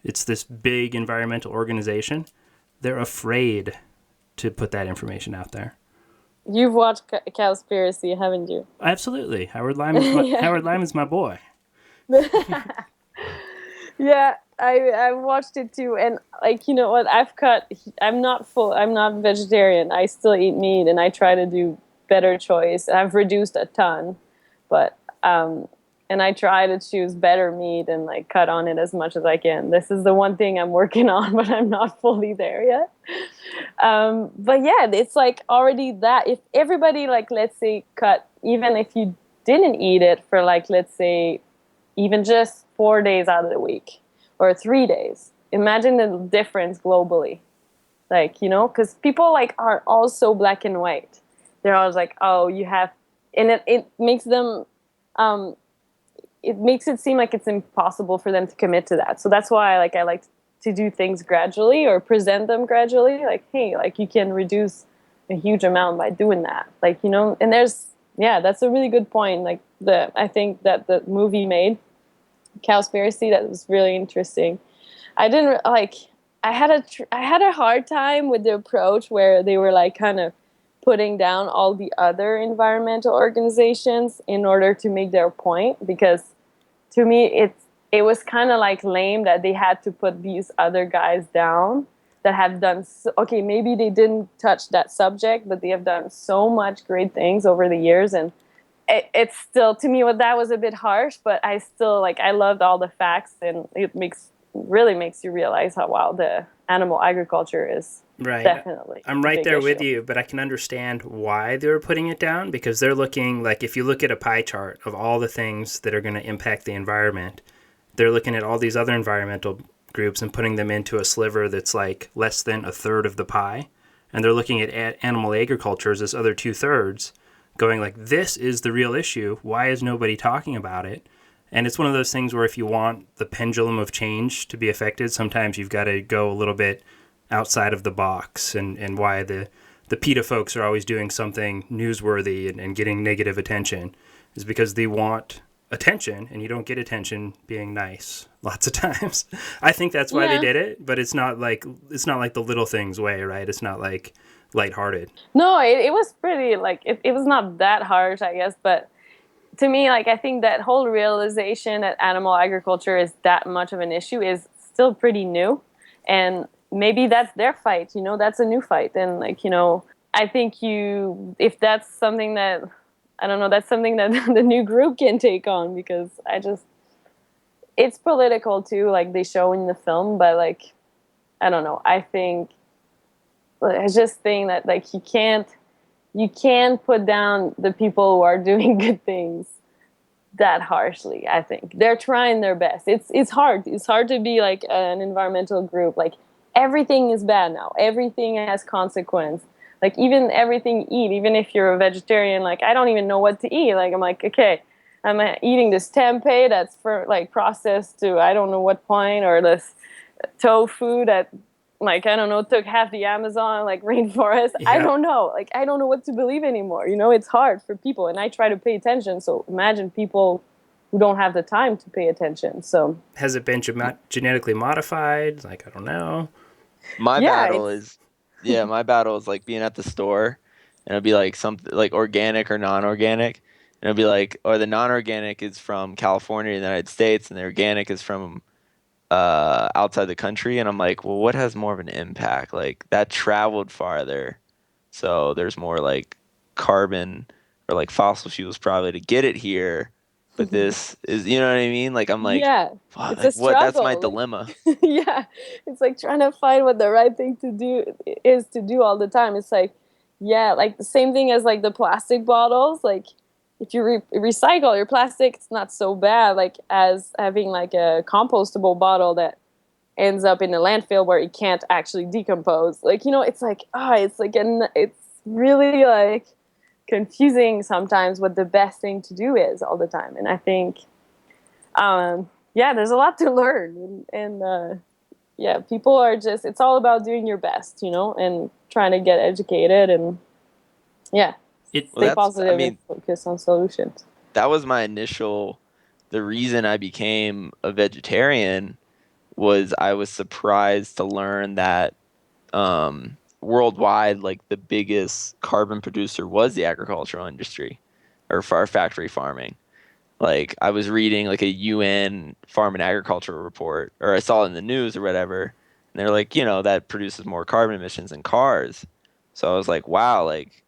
It's this big environmental organization. They're afraid to put that information out there. You've watched Cowspiracy, haven't you? Absolutely. Howard Lime is my, Howard Lime is my boy. Yeah, I watched it too, and like, you know what, I'm not vegetarian. I still eat meat, and I try to do better choice. I've reduced a ton, but and I try to choose better meat and like cut on it as much as I can. This is the one thing I'm working on, but I'm not fully there yet. But yeah, it's like already that if everybody, like, let's say cut, even if you didn't eat it for like, let's say even just 4 days out of the week or 3 days, imagine the difference globally. Like, you know, because people like are all so black and white. They're always like, oh, you have, and it makes them, it makes it seem like it's impossible for them to commit to that. So that's why I like to do things gradually or present them gradually. Like, hey, like you can reduce a huge amount by doing that. Like, you know, and that's a really good point. Like I think that the movie made Cowspiracy, that was really interesting. I had a hard time with the approach where they were like kind of putting down all the other environmental organizations in order to make their point, because to me it was kind of like lame that they had to put these other guys down that have done okay, maybe they didn't touch that subject, but they have done so much great things over the years. And it's still, to me, that was a bit harsh, but I still I loved all the facts, and it really makes you realize how wild the animal agriculture is. Right. Definitely. I'm right there with you, but I can understand why they were putting it down, because they're looking, like, if you look at a pie chart of all the things that are going to impact the environment, they're looking at all these other environmental groups and putting them into a sliver that's like less than a third of the pie. And they're looking at animal agriculture as this other 2/3, going like, this is the real issue. Why is nobody talking about it? And it's one of those things where if you want the pendulum of change to be affected, sometimes you've got to go a little bit outside of the box, and why the PETA folks are always doing something newsworthy and getting negative attention is because they want attention, and you don't get attention being nice lots of times. I think that's why they did it, but it's not like the little things way, right? It's not like lighthearted. No, it was pretty, like, it was not that harsh, I guess, but to me, like, I think that whole realization that animal agriculture is that much of an issue is still pretty new, and maybe that's their fight, you know, that's a new fight. And like, you know, I think if that's something that, I don't know, that's something that the new group can take on, because it's political too, like they show in the film, but like, I don't know, I just think that like you can't put down the people who are doing good things that harshly. I think they're trying their best. It's hard to be like an environmental group. Like, everything is bad now. Everything has consequence. Like, even everything you eat, even if you're a vegetarian, like, I don't even know what to eat. Like, I'm like, okay, I'm eating this tempeh that's for like processed to I don't know what point, or this tofu that, like, I don't know, took half the Amazon, like, rainforest. Yeah. I don't know. Like, I don't know what to believe anymore. You know, it's hard for people, and I try to pay attention. So imagine people who don't have the time to pay attention. So has it been genetically modified? Like, I don't know. My battle is like being at the store, and it'll be like something like organic or non-organic, and it'll be like, or the non-organic is from California, the United States, and the organic is from outside the country. And I'm like, well, what has more of an impact? Like, that traveled farther, so there's more like carbon or like fossil fuels probably to get it here. But this is, you know what I mean? Like, I'm like, yeah, wow, it's a struggle. that's my dilemma. Yeah, it's like trying to find what the right thing to do is to do all the time. It's like, yeah, like the same thing as like the plastic bottles. Like, if you recycle your plastic, it's not so bad, like, as having like a compostable bottle that ends up in a landfill where it can't actually decompose. Like, you know, it's like, it's really like confusing sometimes what the best thing to do is all the time. And I think, there's a lot to learn. And people are just, it's all about doing your best, and trying to get educated and, stay positive and focus on solutions. That was my the reason I became a vegetarian was I was surprised to learn that worldwide, like the biggest carbon producer was the agricultural industry or factory farming. Like I was reading like a UN Farm and Agricultural report, or I saw it in the news or whatever, and they're like, that produces more carbon emissions than cars. So I was like, wow, like,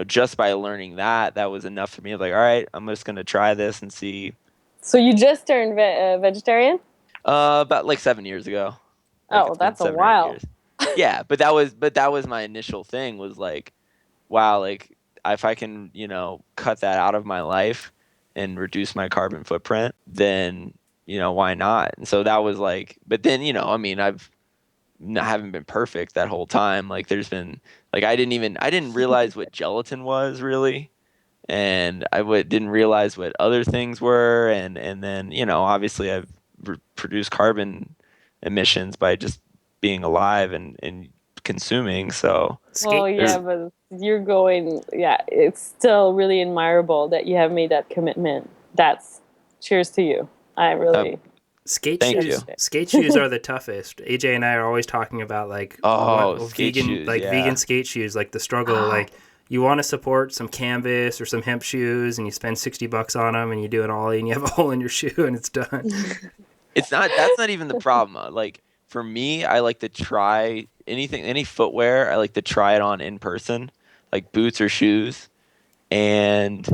just by learning that was enough for me. I was like, all right, I'm just gonna try this and see. So you just turned vegetarian? About like 7 years ago. Like, that's a while. Yeah, but that was my initial thing was like, wow, like if I can, cut that out of my life and reduce my carbon footprint, then, why not? And so that was like, but then, I mean, I haven't been perfect that whole time. Like there's been, like, I didn't realize what gelatin was really. And didn't realize what other things were. And then, obviously I've produced carbon emissions by just being alive and consuming. So, but you're going, it's still really admirable that you have made that commitment. That's cheers to you. I really skate shoes are the toughest. AJ and I are always talking about like vegan skate shoes, like the struggle. Like you want to support some canvas or some hemp shoes, and you spend $60 on them, and you do an ollie, and you have a hole in your shoe, and it's done. That's not even the problem. Like for me, I like to try any footwear. I like to try it on in person, like boots or shoes, and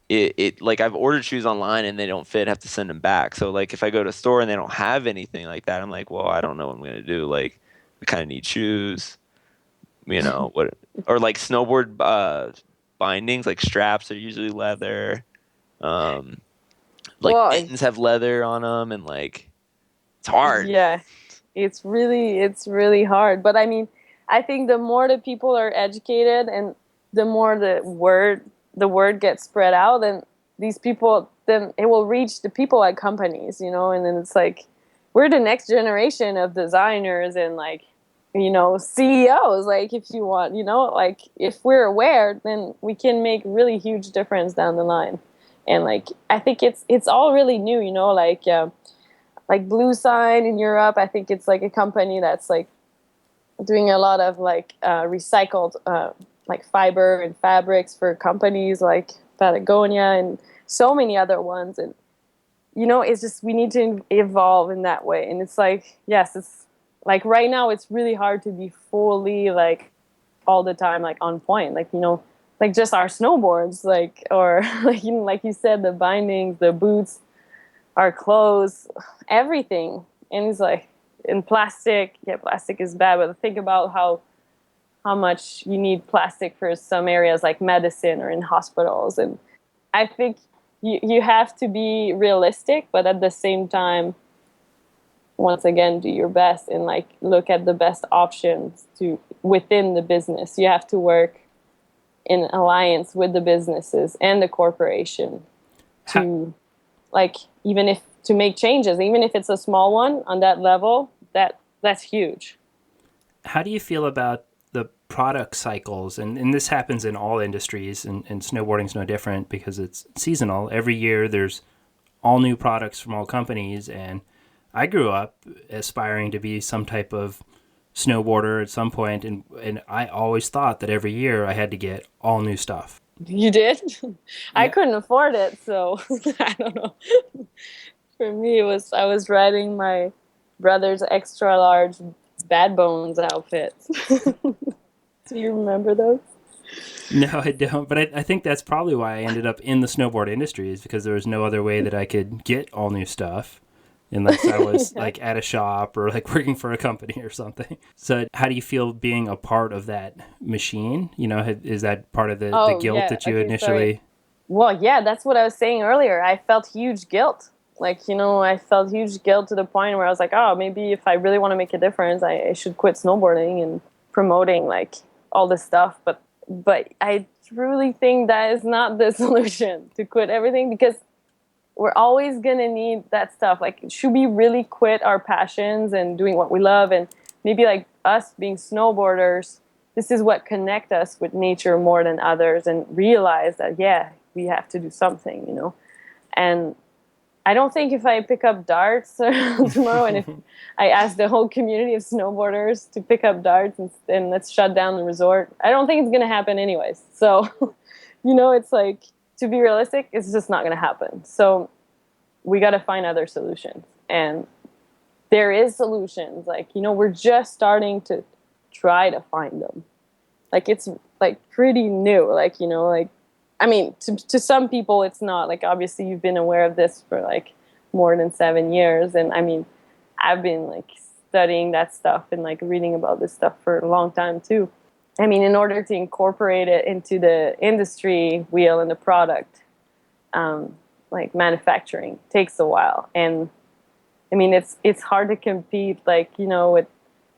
it like I've ordered shoes online and they don't fit, I have to send them back. So like if I go to a store and they don't have anything like that, I'm like, well, I don't know what I'm gonna do. Like I kind of need shoes, what, or like snowboard bindings, like straps are usually leather. Mittens have leather on them, and like it's hard. Yeah, it's really hard. But I mean, I think the more the people are educated and the more the word gets spread out, and these people, then it will reach the people at companies, and then it's like we're the next generation of designers and like, CEOs, like if you want, like if we're aware, then we can make really huge difference down the line. And like I think it's all really new, like Blue Sign in Europe. I think it's like a company that's like doing a lot of like recycled like fiber and fabrics for companies like Patagonia and so many other ones. And it's just we need to evolve in that way. And it's like, yes, it's like right now it's really hard to be fully like all the time like on point, like like just our snowboards, like, or like like you said, the bindings, the boots, our clothes, everything. And it's like in plastic, plastic is bad, but think about how much you need plastic for some areas like medicine or in hospitals. And I think you have to be realistic, but at the same time, once again, do your best and like look at the best options within the business. You have to work in alliance with the businesses and the corporation to to make changes, even if it's a small one on that level, that's huge. How do you feel about the product cycles? And this happens in all industries, and snowboarding's no different because it's seasonal. Every year there's all new products from all companies, and I grew up aspiring to be some type of snowboarder at some point, and I always thought that every year I had to get all new stuff. You did? Yeah. I couldn't afford it, so I don't know. For me, I was riding my brother's extra large Bad Bones outfit. Do you remember those? No, I don't, but I think that's probably why I ended up in the snowboard industry, is because there was no other way that I could get all new stuff unless I was like at a shop or like working for a company or something. So how do you feel being a part of that machine? Is that part of the guilt that you initially... Sorry. Well, yeah, that's what I was saying earlier. I felt huge guilt. Like, I felt huge guilt to the point where I was like, oh, maybe if I really want to make a difference, I should quit snowboarding and promoting like all this stuff. But But I truly think that is not the solution, to quit everything, because we're always going to need that stuff. Like, should we really quit our passions and doing what we love? And maybe like us being snowboarders, this is what connect us with nature more than others, and realize that, yeah, we have to do something, you know? And I don't think if I pick up darts tomorrow and if I ask the whole community of snowboarders to pick up darts and let's shut down the resort, I don't think it's going to happen anyways. So, you know, it's like, to be realistic, it's just not going to happen. So we got to find other solutions. And there is solutions. Like, you know, we're just starting to try to find them. Like, it's like pretty new. Like, you know, like, I mean, to some people, it's not. Like, obviously, you've been aware of this for, like, more than 7 years. And, I mean, I've been, like, studying that stuff and, like, reading about this stuff for a long time, too. I mean, in order to incorporate it into the industry wheel and the product, like, manufacturing takes a while. And, I mean, it's hard to compete, like, you know, with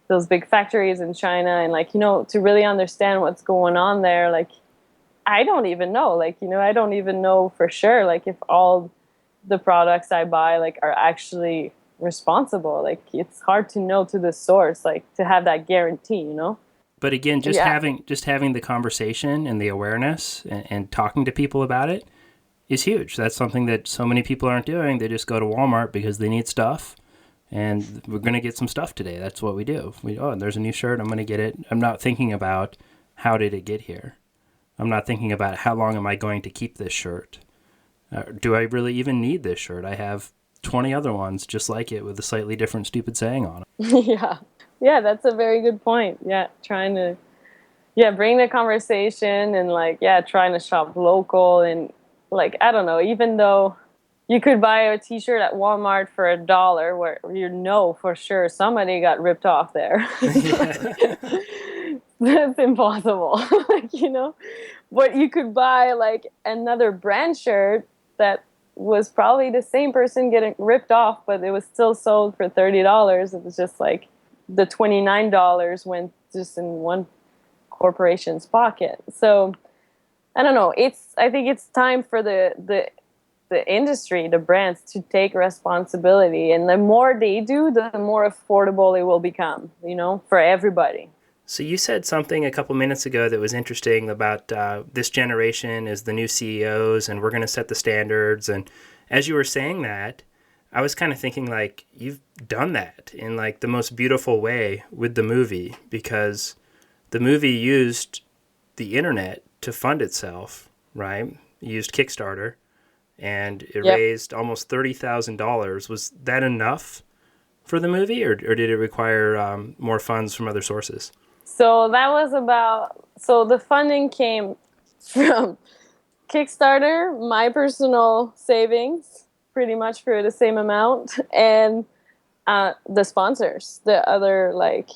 those big factories in China. And, like, you know, to really understand what's going on there, like, I don't even know, like, you know, I don't even know for sure, like, if all the products I buy, like, are actually responsible. Like, it's hard to know to the source, like, to have that guarantee, you know? But again, just having the conversation and the awareness and talking to people about it is huge. That's something that so many people aren't doing. They just go to Walmart because they need stuff, and we're going to get some stuff today. That's what we do. There's a new shirt, I'm going to get it. I'm not thinking about how did it get here. I'm not thinking about how long am I going to keep this shirt. Do I really even need this shirt? I have 20 other ones just like it with a slightly different stupid saying on it. Yeah, that's a very good point. Yeah, trying to bring the conversation and, like, trying to shop local. And, like, I don't know, even though you could buy a t-shirt at Walmart for $1, where you know for sure somebody got ripped off there. That's impossible. Like, you know, but you could buy, like, another brand shirt that was probably the same person getting ripped off, but it was still sold for $30. It was just like the $29 went just in one corporation's pocket. So I don't know. I think it's time for the industry, the brands, to take responsibility. And the more they do, the more affordable it will become, you know, for everybody. So you said something a couple minutes ago that was interesting about this generation is the new CEOs and we're going to set the standards. And as you were saying that, I was kind of thinking, like, you've done that in, like, the most beautiful way with the movie, because the movie used the internet to fund itself, right? It used Kickstarter, and it raised almost $30,000. Was that enough for the movie, or did it require more funds from other sources? So that was the funding came from Kickstarter, my personal savings, pretty much for the same amount, and the sponsors, the other, like,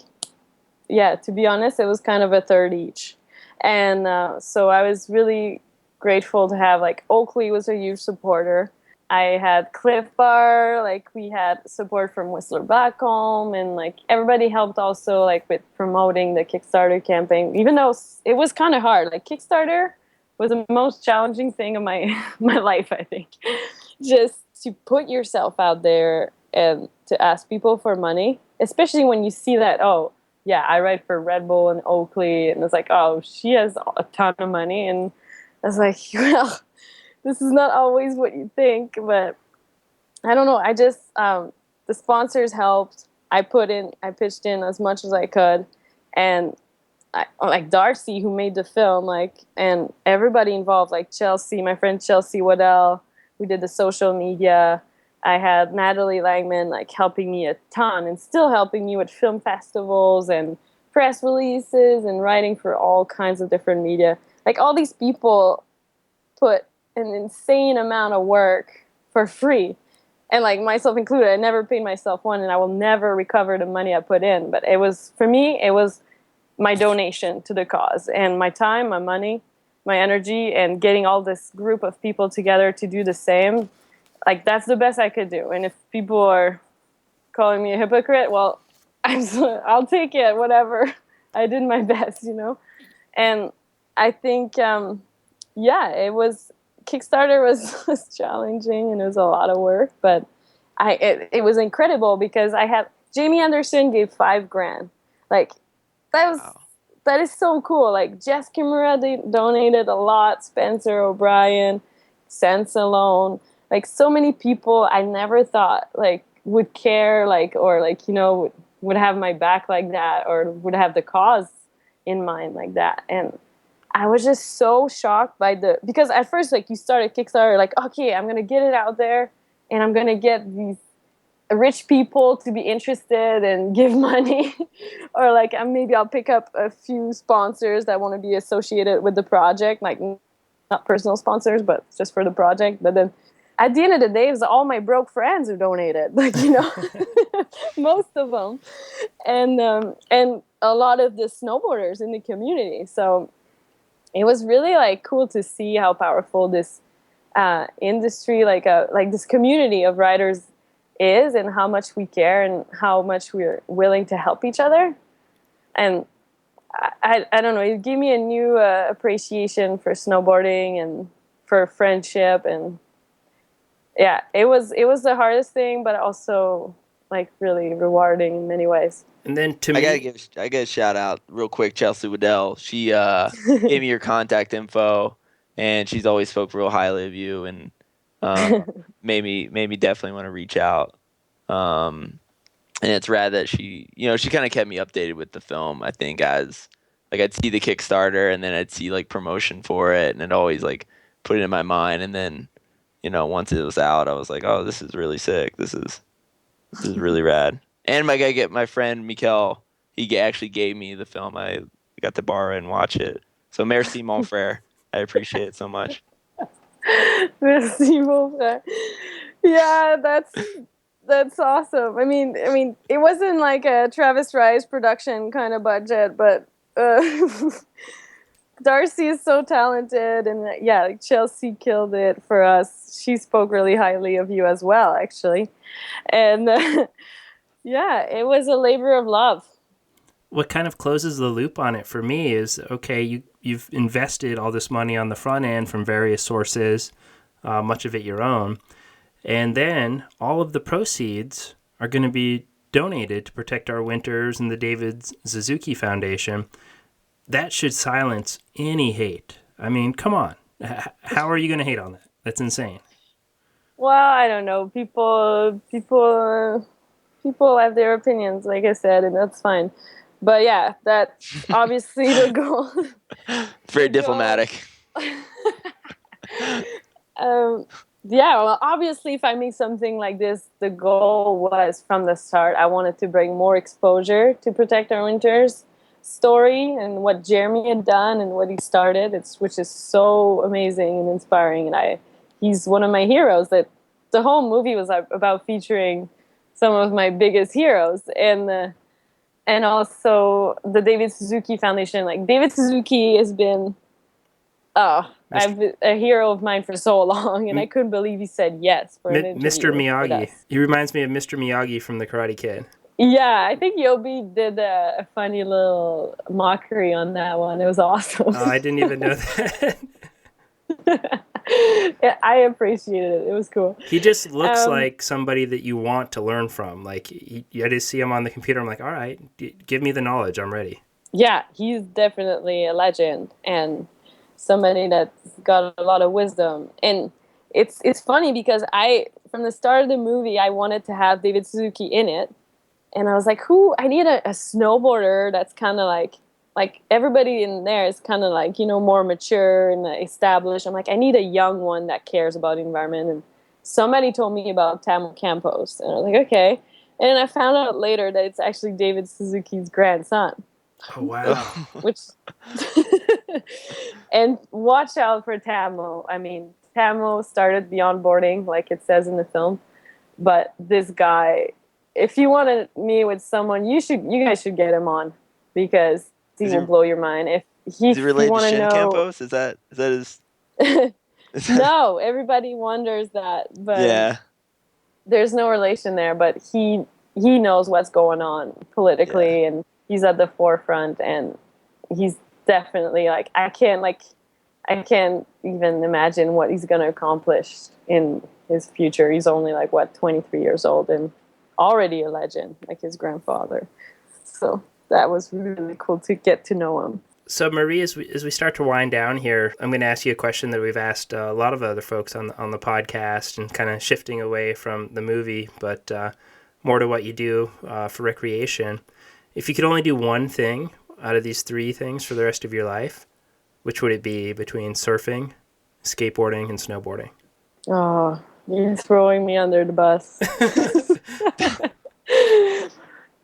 to be honest, it was kind of a third each. And so I was really grateful to have, like, Oakley was a huge supporter. I had Cliff Bar, like, we had support from Whistler Blackcomb, and, like, everybody helped also, like, with promoting the Kickstarter campaign, even though it was kind of hard. Like, Kickstarter was the most challenging thing of my life, I think. Just to put yourself out there and to ask people for money, especially when you see that, I write for Red Bull and Oakley, and it's like, oh, she has a ton of money, and I was like, well, this is not always what you think, but I don't know. I just, the sponsors helped. I pitched in as much as I could, and like Darcy, who made the film, like, and everybody involved, like Chelsea, my friend Chelsea Waddell, who did the social media. I had Natalie Langman, like, helping me a ton and still helping me with film festivals and press releases and writing for all kinds of different media. Like, all these people put an insane amount of work for free. And, like, myself included, I never paid myself one, and I will never recover the money I put in. But it was, for me, it was my donation to the cause, and my time, my money, my energy, and getting all this group of people together to do the same. Like, that's the best I could do. And if people are calling me a hypocrite, well, I'll take it, whatever. I did my best, you know? And I think, yeah, it was Kickstarter was challenging and it was a lot of work, but it was incredible because I had Jamie Anderson gave $5,000. Like that was Wow. that is so cool. Like Jess Kimura donated a lot, Spencer O'Brien, Sense Alone, like so many people I never thought like would care, like, or like, you know, would have my back like that, or would have the cause in mind like that. And I was just so shocked by because at first, like, you start a Kickstarter, like, okay, I'm going to get it out there and I'm going to get these rich people to be interested and give money. Or like, maybe I'll pick up a few sponsors that want to be associated with the project, like not personal sponsors, but just for the project. But then at the end of the day, it was all my broke friends who donated, like, you know, most of them. And a lot of the snowboarders in the community. So it was really like cool to see how powerful this industry, like this community of riders is, and how much we care and how much we're willing to help each other. And I don't know, it gave me a new appreciation for snowboarding and for friendship. And yeah, it was the hardest thing, but also like really rewarding in many ways. And then to I me, gotta a shout out real quick, Chelsea Waddell. She gave me your contact info, and she's always spoke real highly of you, and made me definitely want to reach out. And it's rad that she kind of kept me updated with the film. I think as like I'd see the Kickstarter, and then I'd see like promotion for it, and it always like put it in my mind. And then once it was out, I was like, oh, this is really sick. This is really rad. And my friend Mikel, he actually gave me the film. I got to borrow it and watch it. So merci mon frère. I appreciate it so much. Merci, mon frère. Yeah, that's awesome. I mean, it wasn't like a Travis Rice production kind of budget, but Darcy is so talented, and yeah, like Chelsea killed it for us. She spoke really highly of you as well, actually, and yeah, it was a labor of love. what kind of closes the loop on it for me is, okay, you've invested all this money on the front end from various sources, much of it your own, and then all of the proceeds are going to be donated to protect our winters and the David Suzuki Foundation. That should silence any hate. I mean, come on. How are you going to hate on that? That's insane. Well, I don't know. People have their opinions, like I said, and that's fine. But yeah, that's obviously the goal. Very diplomatic. Yeah, well, obviously, if I make something like this, the goal was from the start, I wanted to bring more exposure to Protect Our Winters story and what Jeremy had done and what he started, which is so amazing and inspiring. And he's one of my heroes. That the whole movie was about featuring some of my biggest heroes, and also the David Suzuki Foundation. Like, David Suzuki has been a hero of mine for so long, and I couldn't believe he said yes for an interview. Mr. Miyagi. He reminds me of Mr. Miyagi from The Karate Kid. Yeah, I think Yobi did a funny little mockery on that one. It was awesome. Oh, I didn't even know that. Yeah, I appreciated it. It was cool. He just looks like somebody that you want to learn from. Like, I just see him on the computer. I'm like, all right, give me the knowledge. I'm ready. Yeah, he's definitely a legend and somebody that's got a lot of wisdom. And it's funny because from the start of the movie, I wanted to have David Suzuki in it. And I was like, I need a snowboarder that's kind of like everybody in there is kind of like, more mature and established. I'm like, I need a young one that cares about the environment. And somebody told me about Tam Campos. And I was like, okay. And I found out later that it's actually David Suzuki's grandson. Oh, wow. Which and watch out for Tamo. I mean, Tamo started the onboarding, like it says in the film. But this guy, if you want to meet with someone, you guys should get him on, because he will blow your mind. If is he related to Shin know, Campos? Is that his? No, everybody wonders that, but yeah, there's no relation there. But he knows what's going on politically, and he's at the forefront, and he's definitely like I can't even imagine what he's going to accomplish in his future. He's only like 23 years old and already a legend, like his grandfather. So that was really cool to get to know him. So Marie, as we start to wind down here, I'm going to ask you a question that we've asked a lot of other folks on the podcast, and kind of shifting away from the movie, but more to what you do for recreation. If you could only do one thing out of these three things for the rest of your life, which would it be between surfing, skateboarding, and snowboarding? Oh, you're throwing me under the bus.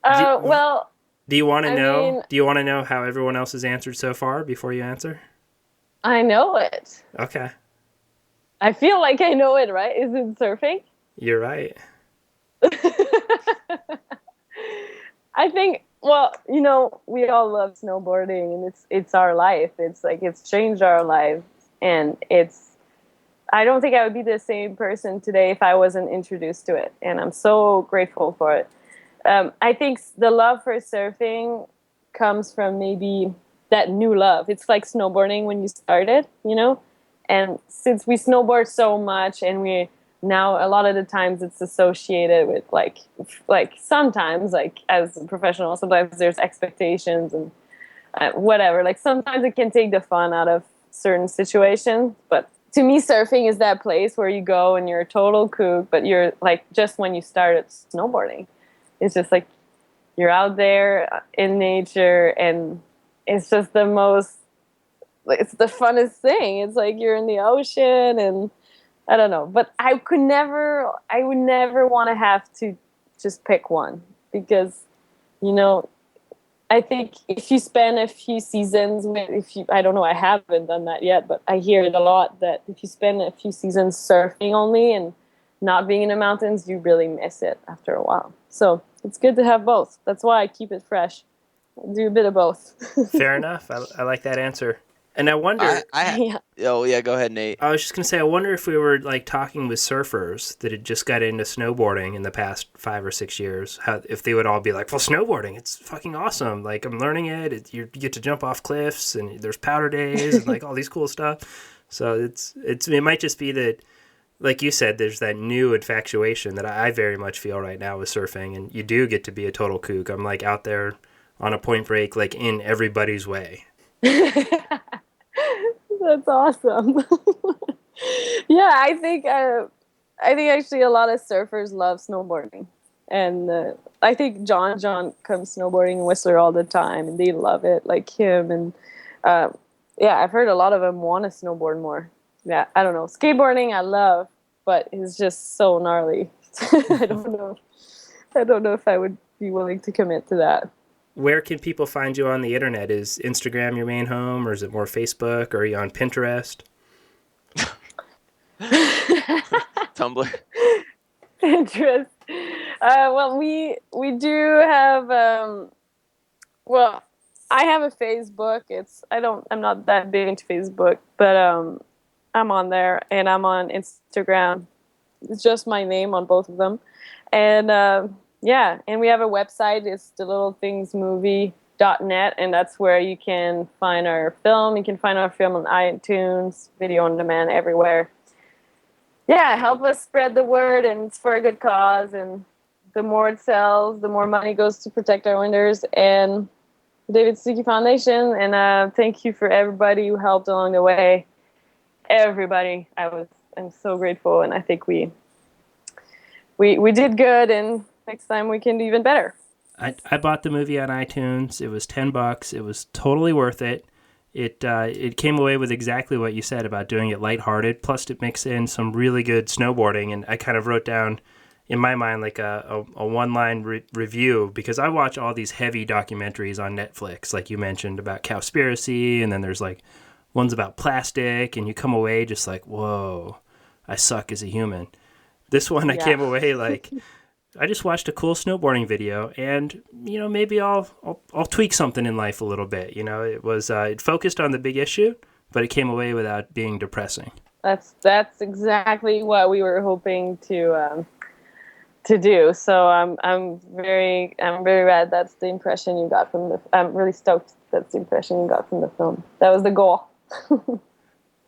Well, do you want to know? Do you want to know how everyone else has answered so far before you answer? I know it. Okay. I feel like I know it, right? Is it surfing? You're right. I think, well, you know, we all love snowboarding, and it's our life. It's like it's changed our lives, and I don't think I would be the same person today if I wasn't introduced to it, and I'm so grateful for it. I think the love for surfing comes from maybe that new love. It's like snowboarding when you started, you know? And since we snowboard so much, and we now a lot of the times it's associated with like sometimes, like as a professional, sometimes there's expectations and whatever. Like sometimes it can take the fun out of certain situations, but to me, surfing is that place where you go and you're a total kook, but you're like just when you started snowboarding. It's just like you're out there in nature, and it's just it's the funnest thing. It's like you're in the ocean, and I don't know. But I would never want to have to just pick one, because, you know, I think if you spend a few seasons I don't know, I haven't done that yet, but I hear it a lot that if you spend a few seasons surfing only and not being in the mountains, you really miss it after a while. So it's good to have both. That's why I keep it fresh. Do a bit of both. Fair enough. I like that answer. And I wonder... Oh, yeah, go ahead, Nate. I was just going to say, I wonder if we were like talking with surfers that had just got into snowboarding in the past 5 or 6 years, if they would all be like, well, snowboarding, it's fucking awesome. Like, I'm learning it. You get to jump off cliffs, and there's powder days and like all these cool stuff. So it might just be that, like you said, there's that new infatuation that I very much feel right now with surfing, and you do get to be a total kook. I'm like out there on a point break, like in everybody's way. That's awesome. Yeah, I think actually a lot of surfers love snowboarding, and I think John comes snowboarding in Whistler all the time, and they love it, like him. And yeah, I've heard a lot of them want to snowboard more. Yeah, I don't know. Skateboarding I love, but it's just so gnarly. I don't know if I would be willing to commit to that. Where can people find you on the internet? Is Instagram your main home, or is it more Facebook, or are you on Pinterest? Tumblr. Pinterest. Well, we do have. Well, I have a Facebook. I'm not that big into Facebook, but I'm on there, and I'm on Instagram. It's just my name on both of them, and yeah, and we have a website. It's thelittlethingsmovie.net, and that's where you can find our film. You can find our film on iTunes, video on demand, everywhere. Yeah, help us spread the word, and it's for a good cause. And the more it sells, the more money goes to protect our winters and the David Suzuki Foundation. And thank you for everybody who helped along the way. Everybody, I'm so grateful, and I think we did good, and next time we can do even better. I bought the movie on iTunes. It was $10. It was totally worth it. It came away with exactly what you said about doing it lighthearted. Plus, it mixed in some really good snowboarding, and I kind of wrote down in my mind like a one-line review, because I watch all these heavy documentaries on Netflix, like you mentioned, about Cowspiracy, and then there's like ones about plastic, and you come away just like, whoa, I suck as a human. This one, I came away like, I just watched a cool snowboarding video, and, you know, maybe I'll tweak something in life a little bit. You know, it focused on the big issue, but it came away without being depressing. That's exactly what we were hoping to to do. So I'm very glad that's the impression you got from the. I'm really stoked that's the impression you got from the film. That was the goal.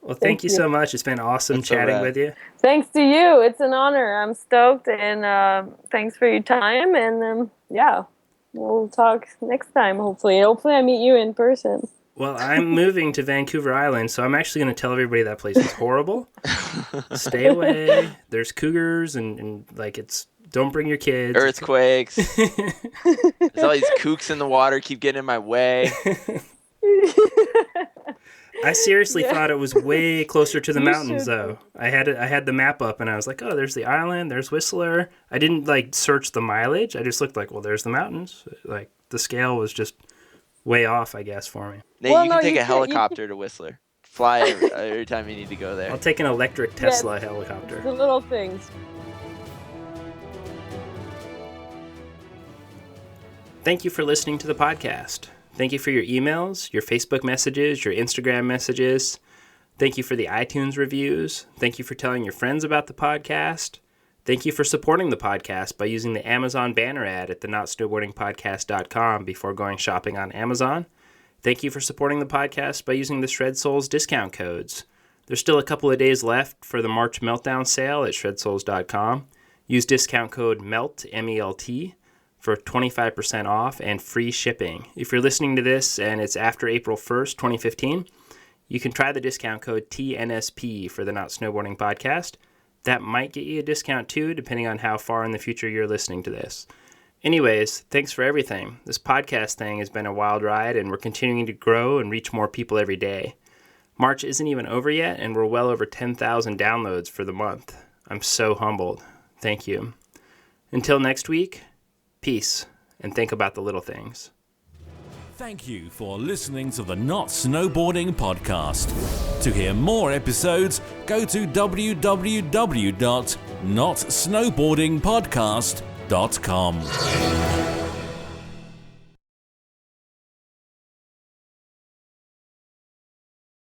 Well, thank you so much. It's been awesome chatting with you. Thanks to you. It's an honor. I'm stoked, and thanks for your time. And yeah, we'll talk next time. Hopefully I meet you in person. Well, I'm moving to Vancouver Island, so I'm actually going to tell everybody that place is horrible. Stay away. There's cougars and like don't bring your kids. Earthquakes. There's all these kooks in the water keep getting in my way. I seriously thought it was way closer to the mountains, though. I had the map up, and I was like, oh, there's the island, there's Whistler. I didn't, like, search the mileage. I just looked like, well, there's the mountains. Like, the scale was just way off, I guess, for me. Nate, you can take a helicopter to Whistler. Fly every time you need to go there. I'll take an electric Tesla helicopter. The little things. Thank you for listening to the podcast. Thank you for your emails, your Facebook messages, your Instagram messages. Thank you for the iTunes reviews. Thank you for telling your friends about the podcast. Thank you for supporting the podcast by using the Amazon banner ad at thenotSnowboardingPodcast.com before going shopping on Amazon. Thank you for supporting the podcast by using the Shred Souls discount codes. There's still a couple of days left for the March Meltdown sale at shredsouls.com. Use discount code MELT, M-E-L-T, for 25% off and free shipping. If you're listening to this and it's after April 1st, 2015, you can try the discount code TNSP for the Not Snowboarding Podcast. That might get you a discount too, depending on how far in the future you're listening to this. Anyways, thanks for everything. This podcast thing has been a wild ride, and we're continuing to grow and reach more people every day. March isn't even over yet, and we're well over 10,000 downloads for the month. I'm so humbled. Thank you. Until next week, peace, and think about the little things. Thank you for listening to the Not Snowboarding Podcast. To hear more episodes, go to www.notsnowboardingpodcast.com.